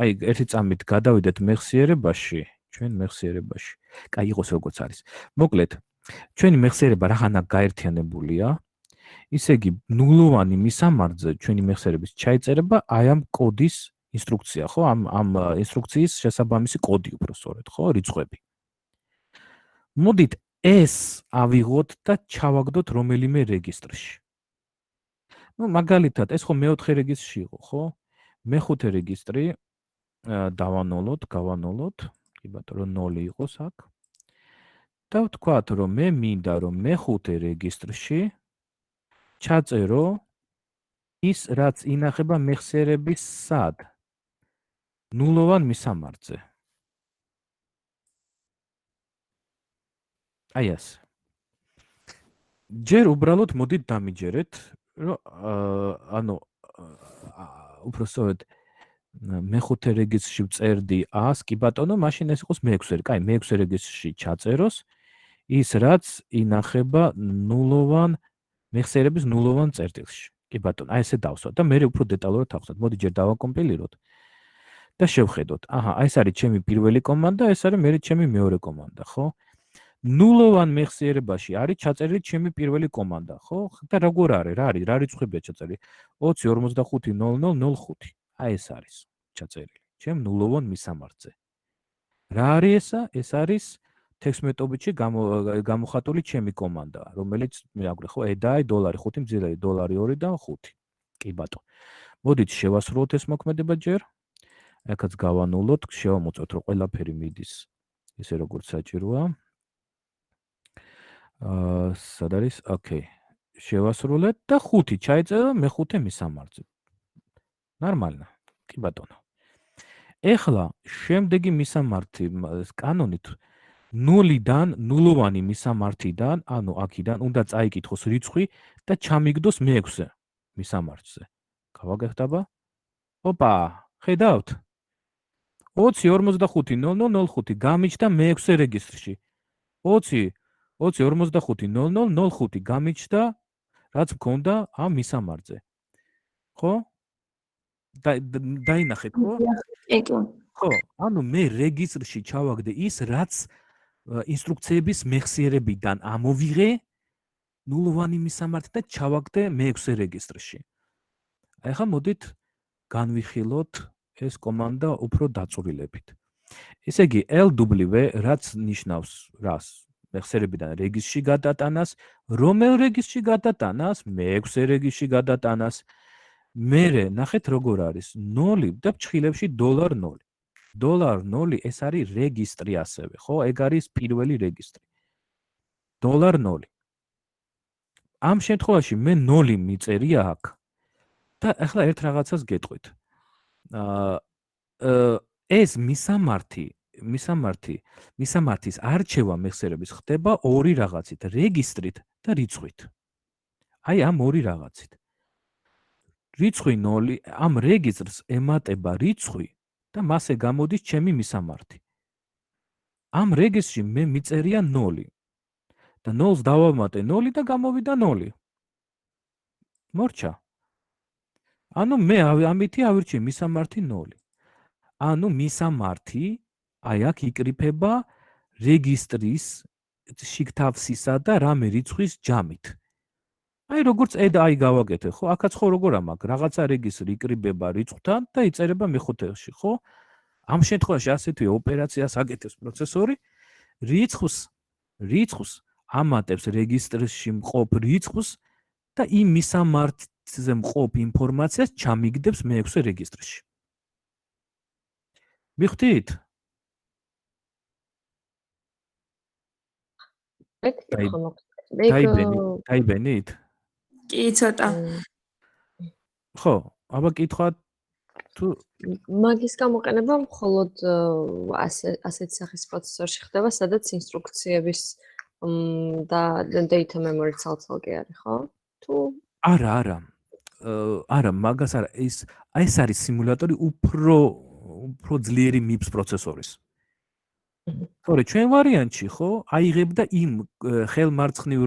აი ერთი წამით გადავიდეთ მეხსიერებაში, ჩვენ მეხსიერებაში. კაი იყოს როგორც არის. მოკლედ, ჩვენი მეხსიერება რაღაცა გაერთიანებულია. ისე იგი ნულოვანი მისამართზე ჩვენი მეხსიერების ჩაიწერება აი ამ კოდის ინსტრუქცია, ხო? ამ ინსტრუქციის შესაბამისი კოდი უფრო სწორედ, ხო? რიცხვები. მოდით ეს ავიღოთ და ჩავაგდოთ რომელიმე რეგისტრში. მაგალითად, ეს ხო მეოთხე რეგისტრში იყო, ხო? მეხუთე რეგისტრი გავანოლოთ, კი ბატონო 0 იყოს აქ. და ვთქვათ, რომ მე მინდა რომ მეხუთე რეგისტრში ჩაწერო ის რაც ინახება მეხსიერების სად? ნულოვან მისამართზე. აი ეს. ჯერ უბრალოდ მოდით დამიჯერეთ, რომ ანუ უფრო სწორედ მეხუთე რეგისტრში ვწერდი 100, კი ბატონო, მაშინ ეს იყოს მეექვსე. კაი, მეექვსე რეგისტრში ჩაწეროს ის რაც ინახება ნულოვან მეხსიერების ნულოვან წერტილში. კი ბატონო, აი ესე დავსვათ და მე უფრო დეტალურად ავხსნათ. მოდი ჯერ დავაკომპილიროთ და შევხედოთ. აი ეს არის ჩემი პირველი კომანდა, ეს არის მე ჩემი მეორე კომანდა, ხო? ნულოვან მეხსიერებაში არის ჩაწერილი ჩემი პირველი კომანდა, ხო? და როგორ არის? რა არის? რა რიცხვებია ჩაწერილი? 20 45 0005. აი ეს არის ჩაწერილი. ჩემ ნულოვან მისამართზე. რა არის ესა? ეს არის ტექსტმეტობითში გამოხატული ჩემი კომანდა, რომელიც მე აგვი ხო ედაი $5 მძილე $2 და 5. კი ბატონო. მოდით შევასრულოთ ეს მოქმედება ჯერ. აქაც გავანულოთ, შევამოწოთ რომ ყველაფერი მიდის ისე როგორც საჭიროა. სად არის? ოკეი. შევასრულეთ და 5 ჩაიწერა მეხუთე მისამართზე. ნორმალია. კი ბატონო. ეხლა შემდეგი მისამართი კანონით 0-დან ნულოვანი მისამართიდან, ანუ აქიდან უნდა წაიკითხოს რიცხვი და ჩამიგდოს მეექვსე მისამართზე. გავაგეხტაბა? ოპა, ხედავთ? 20 45 0005 გამიჩნდა მეექვსე რეგისტრში. 20 45 0005 გამიჩნდა რაც მქონდა ამ მისამართზე. ხო? დაინახეთ, ხო? ხო, ანუ მე რეგისტრში ჩავაგდე ის რაც ინსტრუქციების მეხსიერებიდან ამოვიღე ნულოვანი მისამართი და ჩავაგდე მეექვსე რეგისტრში. აი ხა მოდით განვიხილოთ ეს კომანდა უფრო დაწვრილებით. ესე იგი LW რაც ნიშნავს რას? მეხსიერებიდან რეგისტრში გადატანას, რომელ რეგისტრში გადატანას? მეექვსე რეგისტრში გადატანას. მერე ნახეთ როგორ არის 0 და ფრჩხილებში $0. $0 ეს არის რეგისტრი ასევე, ხო? ეგ არის პირველი რეგისტრი. $0. ამ შემთხვევაში მე 0 მიწერია აქ. და ახლა ერთ რაღაცას გეტყვით. ეს მისამართის არჩევა მეხსიერების ხდება ორი რაღაცით, რეგისტრით და რიცხვით. აი ამ ორი რაღაცით. რიცხვი 0 ამ რეგისტრს ემატება რიცხვი და მასე გამოდის ჩემი მისამართი. ამ რეგისტრში მე მიწერია 0 და 0-ს დავამატე 0 და გამოვიდა 0. მორჩა. ანუ მე ამითი ავირჩიე მისამართი 0. ანუ მისამართი აი აქ იკრიფება რეგისტრის შიგთავსისა და რამე რიცხვის ჯამით. აი როგორც აი გავაკეთე, ხო? აქაც ხო როგორ ამაქვს, რაღაცა რეგისტრი იკრიბება რიცხვთან და იწერება მეხუთეში, ხო? ამ შემთხვევაში ასეთი ოპერაციას აკეთებს პროცესორი, რიცხვს ამატებს რეგისტრში მყოფ რიცხვს და იმ მისამართზე მყოფ ინფორმაციას ჩამიგდებს მე-6 რეგისტრში. მიხდით? დაიბენით? კი, ცოტა. ხო, აბა კითხვა თუ მაგის გამოყენება მხოლოდ ასეთ სახის პროცესორში ხდება, სადაც ინსტრუქციების და data memory ცალ-ცალკე არის, ხო? თუ არა. არა, მაგას არა, ეს არის სიმულატორი უფრო ძლიერი MIPS პროცესორის. თორე ჩვენ ვარიანტში, ხო, აიღებდა იმ ხელმარჯვნივ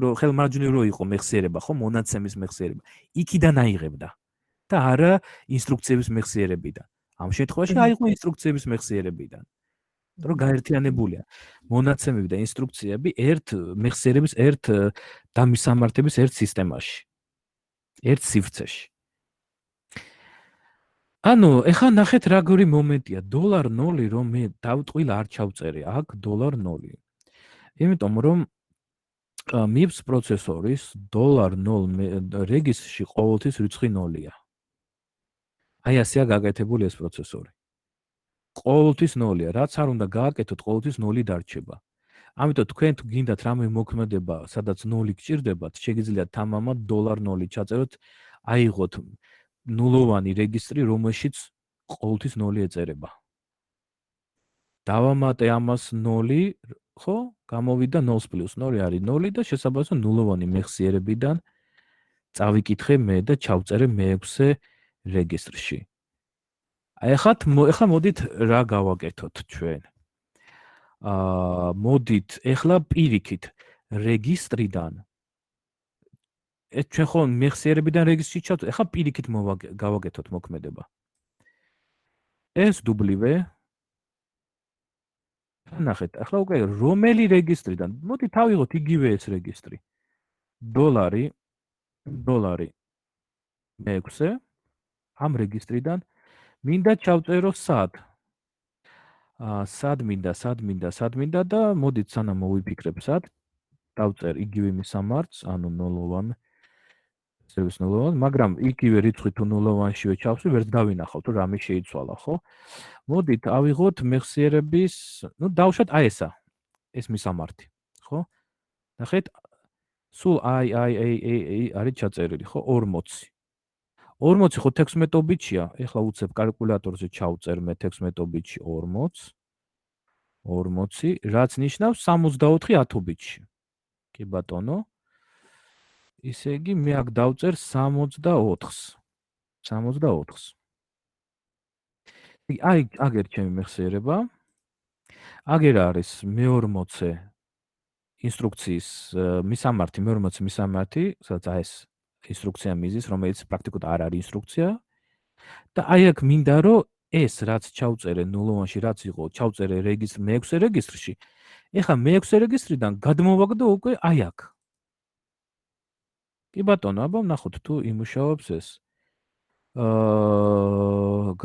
რო იყო მეხსიერება, ხო, მონაცემის მეხსიერება. იქიდან აიღებდა და არა ინსტრუქციების მეხსიერებიდან. ამ შემთხვევაში აიღო ინსტრუქციების მეხსიერებიდან. რომ გაერთიანებულია მონაცემები და ინსტრუქციები მეხსიერების დამისამართების ერთ სისტემაში. ერთ სივრცეში. ანუ ეხლა ნახეთ როგორი მომენტია $0 რომ მე დავტყვილ არ ჩავწერე აქ $0. იმიტომ რომ MIPS პროცესორის $0 რეგისტრში ყოველთვის რიცხვი 0-ია. აი ასეა გაკეთებული ეს პროცესორი. ყოველთვის 0-ია, რაც არ უნდა გააკეთოთ, ყოველთვის 0 დარჩება. ამიტომ თქვენ თუ გინდათ რამე მოქმედება, სადაც 0 გჭირდებათ, შეგიძლიათ თამამად $0 ჩაწეროთ, აიღოთ ნულოვანი რეგისტრი, რომელშიც ყოველთვის 0 ეწერება. დავამატე ამას 0, ხო? გამოვიდა 0 + 0 არის 0 და შესაბამისად ნულოვანი მეხსიერებიდან წავიკითხე მე და ჩავწერე მე-6 რეგისტრში. აი ეხლა მოდით რა გავაკეთოთ ჩვენ. მოდით ეხლა პირიქით რეგისტრიდან ჩვენ ხო მეხსიერებიდან რეგისტრში ჩავწერ, ეხლა პირიქით გავაკეთოთ მოქმედება. ეს დუბლივე ნახეთ, ახლა უკვე რომელი რეგისტრიდან? მოდით ავიღოთ იგივე ეს რეგისტრი. $, მე-6 ამ რეგისტრიდან მინდა ჩავწერო სად? სად მინდა და მოდით სანამ მოვიფიქრებ სად, დავწერ იგივე მისამართს, ანუ ნულოვანი სერვის ნულოვანი, მაგრამ იგივე რიცხვი თუ ნულოვანშივე ჩავსვი, ვერც დავინახავთ, რომ რამე შეიცვალა, ხო? მოდით ავიღოთ მეხსიერების, დავუშვათ აი ესა, ეს მისამართი, ხო? ნახეთ, სულ არის ჩაწერილი, ხო? 40. 40 ხო 16-ობიტია, ეხლა უცებ კალკულატორზე ჩავწერ მე 16-ობიტში 40, რაც ნიშნავს 64 10-ობიტში. კი ბატონო. ისე იგი მე აქ დავწერ 64-ს. 64-ს. აი აგერ ჩემი მეხსიერება. აგერ არის მე-40 ინსტრუქციის მისამართი, მე-40 მისამართი, სადაც აი ეს ინსტრუქცია მიზის, რომელიც პრაქტიკულად არ არის ინსტრუქცია. და აი აქ მინდა რომ ეს რაც ჩავწერე ნულოვანში, რაც იყო, ჩავწერე რეგისტრ მე-6 რეგისტრში. ეხლა მე-6 რეგისტრიდან გადმოვაგდო უკვე აი აქ. კი ბატონო, აბა ვნახოთ თუ იმუშავებს ეს.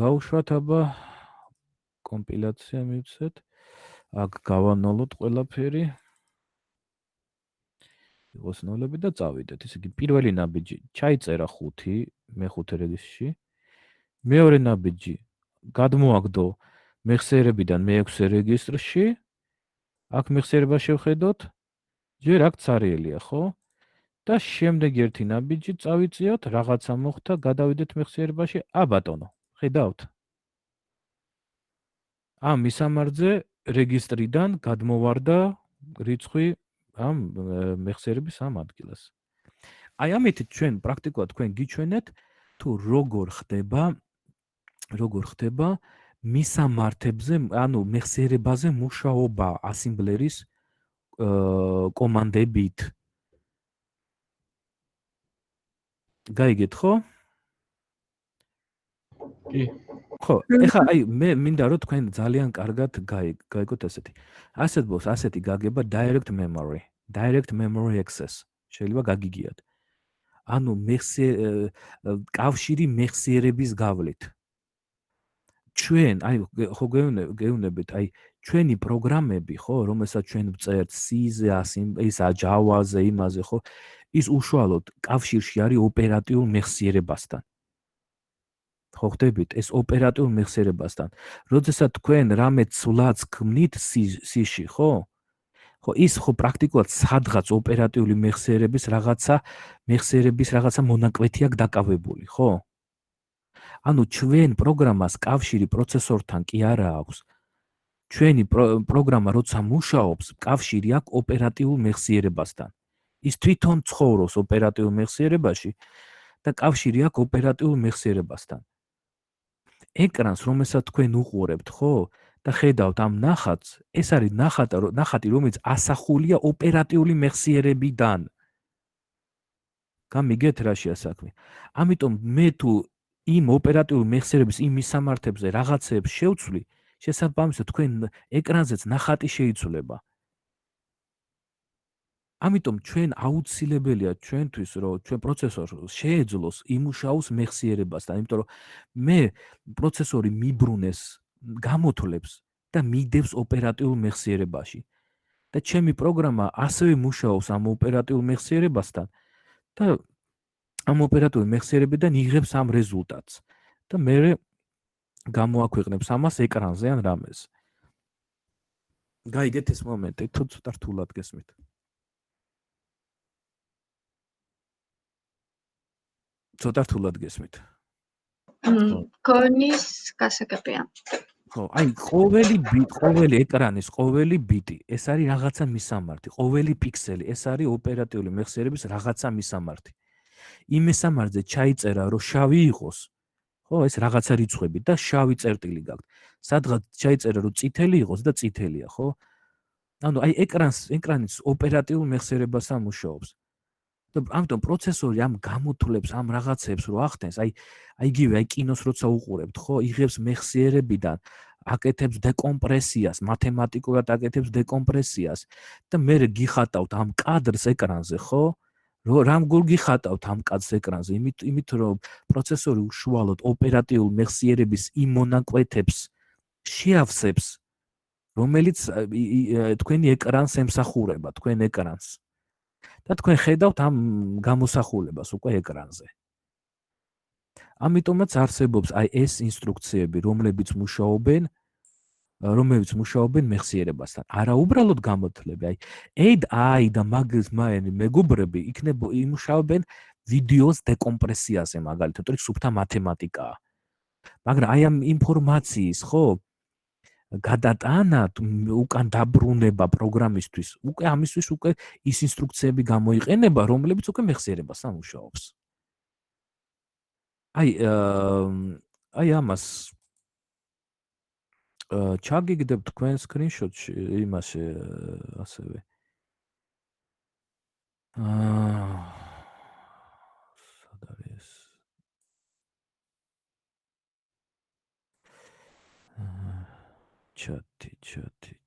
გავუშვათ აბა კომპილაცია მივცეთ. აქ გავანოლოთ ყველაფერი. იყოს ნოლები და წავიდეთ. ისე იგი პირველი ნაბიჯი ჩაიწერა 5 მე-5 რეგისტრში. მეორე ნაბიჯი გადმოაგდო მეხსიერებიდან მე-6 რეგისტრში. აქ მეხსიერება შევხედოთ. ჯერ აქ цаრიელია, ხო? და შემდეგ ერთი ნაბიჯი წავიწიოთ, რაღაცა მოხდა, გადავიდეთ მეხსიერებაში. ბატონო, ხედავთ? ამ მისამართზე რეგისტრიდან გადმოვარდა რიცხვი ამ მეხსიერების ამ ადგილას. აი ამით ჩვენ პრაქტიკულად თქვენ გიჩვენეთ თუ როგორ ხდება მისამართებზე, ანუ მეხსიერებაზე მუშაობა ასემბლერის კომანდებით. გაიგეთ ხო? კი. ხო, ეხლა აი მე მინდა რომ თქვენ ძალიან კარგად გაიგოთ ასეთი. ასეთი გაგება direct memory access. შეიძლება გაგიგიათ. ანუ კავშირი მეხსიერების გავლით. ჩვენ, აი ხო გეუბნებით, აი ჩვენი პროგრამები, ხო, რომელსაც ჩვენ ვწერთ C-ზე, ისა Java-ზე, იმაზე, ხო, ის უშუალოდ კავშირში არის ოპერატიულ მეხსიერებასთან. ხო ხდებით, ეს ოპერატიულ მეხსიერებასთან. როდესაც თქვენ რამე ცვლადს ქმნით C-ში, ხო? ხო, ის ხო პრაქტიკულად სადღაც ოპერატიული მეხსიერების რაღაცა მონაკვეთი აქვს დაკავებული, ხო? ანუ ჩვენ პროგრამას კავშირი პროცესორთან კი არა აქვს. ჩვენი პროგრამა როცა მუშაობს, კავშირი აქვს ოპერატიულ მეხსიერებასთან. ის თვითონ ცხოვრობს ოპერატიულ მეხსიერებაში და კავშირი აქვს ოპერატიულ მეხსიერებასთან. ეკრანს, რომელსაც თქვენ უყურებთ, ხო? და ხედავთ ამ ნახატს, ეს არის ნახატი, რომელიც ასახულია ოპერატიული მეხსიერებიდან. გამიგეთ რაშია საქმე. ამიტომ მე თუ იმ ოპერატიული მეხსიერების იმ მისამართებზე რაღაცებს შევცვლი, შესაბამისად თქვენ ეკრანზეც ნახატი შეიცვლება. ამიტომ ჩვენ აუცილებელია ჩვენთვის, რომ ჩვენ პროცესორს შეეძლოს იმუშაოს მეხსიერებასთან, იმიტომ რომ მე პროცესორი მიბრუნეს გამოთვლებს და მიდევს ოპერატიულ მეხსიერებაში. და ჩემი პროგრამა ასევე მუშაობს ამ ოპერატიულ მეხსიერებასთან და ამ ოპერატიული მეხსიერებიდან იღებს ამ რეზულტატს და მე გამოაქვეყნებს ამას ეკრანზე ან რამეს. გაიგეთ ეს მომენტი, თუ ცოტა რთულად გესმით. ცოტა რთულად გესმით. გონის გასაგებია. ხო, აი ყოველი ეკრანის ყოველი ბიტი, ეს არის რაღაცა მისამართი, ყოველი პიქსელი, ეს არის ოპერატიული მეხსიერების რაღაცა მისამართი. იმ მისამართზე ჩაიწერა, რომ შავი იყოს, ხო, ეს რაღაცა რიცხვები და შავი წერტილი გაქვთ. სადღაც ჩაიწერა, რომ წითელი იყოს და წითელია, ხო? ანუ აი ეკრანის ოპერატიულ მეხსიერებასთან მუშაობს. და ამიტომ პროცესორი ამ გამოთვლებს, ამ რაღაცებს რო ახდენს, აი იგივე კინოს როცა უყურებთ, ხო, იღებს მეხსიერებიდან, აკეთებს დეკომპრესიას, მათემატიკურად აკეთებს დეკომპრესიას და მე გიხატავთ ამ კადრს ეკრანზე, ხო? რამგულ გიხატავთ ამ კადრს ეკრანზე, იმით რომ პროცესორი უშუალოდ ოპერატიულ მეხსიერების იმ მონაკვეთებს შეავსებს, რომელიც თქვენი ეკრანს ემსახურება, თქვენ ეკრანს. და თქვენ ხედავთ ამ გამოსახულებას უკვე ეკრანზე. ამიტომაც არსებობს აი ეს ინსტრუქციები, რომლებიც მუშაობენ მეხსიერებასთან. არა უბრალოდ გამოთვლები, აი AI და მაგის მეგობრები იმუშაობენ ვიდეოს დეკომპრესიაზე, მაგალითად, ეს სუფთა მათემატიკაა. მაგრამ აი ამ ინფორმაციის, ხო, გადატანა უკან დაბრუნება პროგრამისთვის, უკვე ამისთვის უკვე ის ინსტრუქციები გამოიყენება, რომლებიც უკვე მეხსიერებასთან მუშაობს. აი ამას ჩაგიგდებთ თქვენ სკრინშოტში იმაში ასევე. სად არის?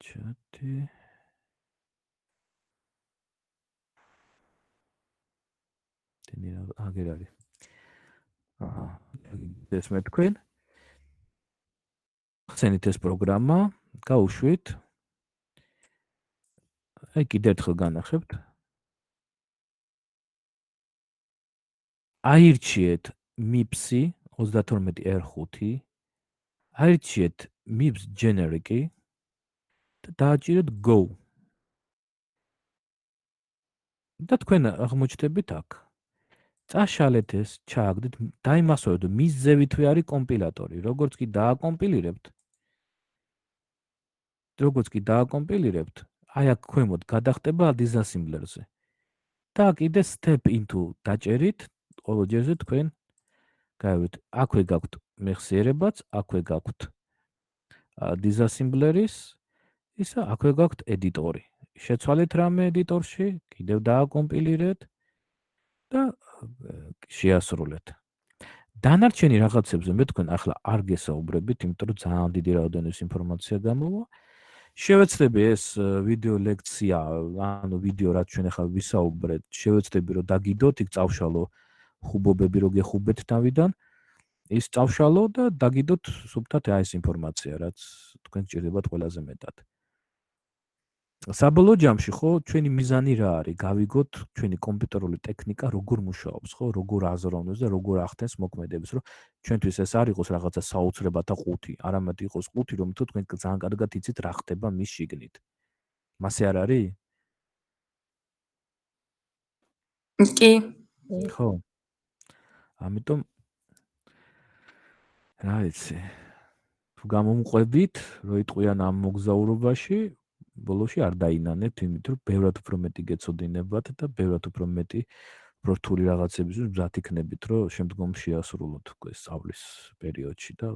ჩატი. აგერ არის. ეს მე თქვენ. ხსენით ეს პროგრამა, გაუშვით. აი კიდევ ერთხელ განახებთ. აირჩიეთ MIPS 32R5. აირჩიეთ MIPS generic და დააჭირეთ go. და თქვენ აღმოჩნდებით აქ. წაშალეთ ეს, ჩააგდეთ, დაიმასვევთ, მის ზევითვე არის კომპილატორი. როგორც კი დააკომპილირებთ, აი აქ ქვემოთ გადახტება დიზასიმბლერზე. და კიდე step into დაჭერით ყოველ ჯერზე თქვენ გავით აქვე გაქვთ მეხსიერებაც აქვე გაქვთ disassemblers ისა აქვე გაქვთ ედიტორი შეცვალეთ რამე ედიტორში კიდევ დააკომპილირეთ და შეასრულეთ დანარჩენი რაღაცებზე მე თქვენ ახლა არ გესაუბრებით იმიტომ რომ ძალიან დიდი რაოდენობის ინფორმაცია გამოვა შევეცდები ეს ვიდეო ლექცია ანუ ვიდეო რაც ჩვენ ახლა ვისაუბრეთ შევეცდები რომ დაგიდოთ იქ წავშალო ხუბობები რო გეხუბეთ თავიდან ის წავშალო და დაგიდოთ სუფთად აი ეს ინფორმაცია რაც თქვენ გჭირდებათ ყველაზე მეტად საბოლოო ჯამში ხო ჩვენი მიზანი რა არის გავიგოთ ჩვენი კომპიუტერული ტექნიკა როგორ მუშაობს ხო როგორ აზროვნებს და როგორ ახდენს მოქმედებს რომ ჩვენთვის ეს არ იყოს რაღაცა საოცრებათა ყუთი არამედ იყოს ყუთი რომ თუ თქვენ ძალიან კარგად იცით რა ხდება მის შიგნით მასე არ არის კი ხო ამიტომ რა იცი თუ გამომყვებით რო იტყვიან ამ მოგზაურობაში ბოლოში არ დაინანებთ იმით რომ ბევრად უფრო მეტი გეცოდინებათ და ბევრად უფრო მეტი რთული რაღაცებისთვის მზად იქნებით რომ შემდგომ შეასრულოთ ეს სწავლის პერიოდში და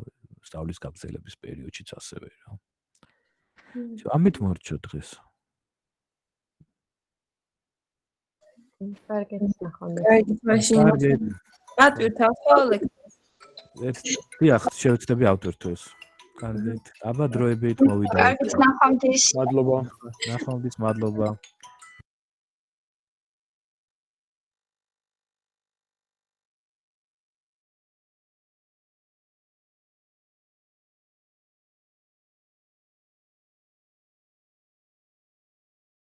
სწავლის გაგრძელების პერიოდშიც ასევე რა ამით მორჩო დღეს კარგით ნახავთ მაშინ ატვირთავ ხო დიახ შევეცდები ავტორთო ეს კარგით აბა დროებით მოვიდა კარგით ნახვამდის მადლობა ნახვამდის მადლობა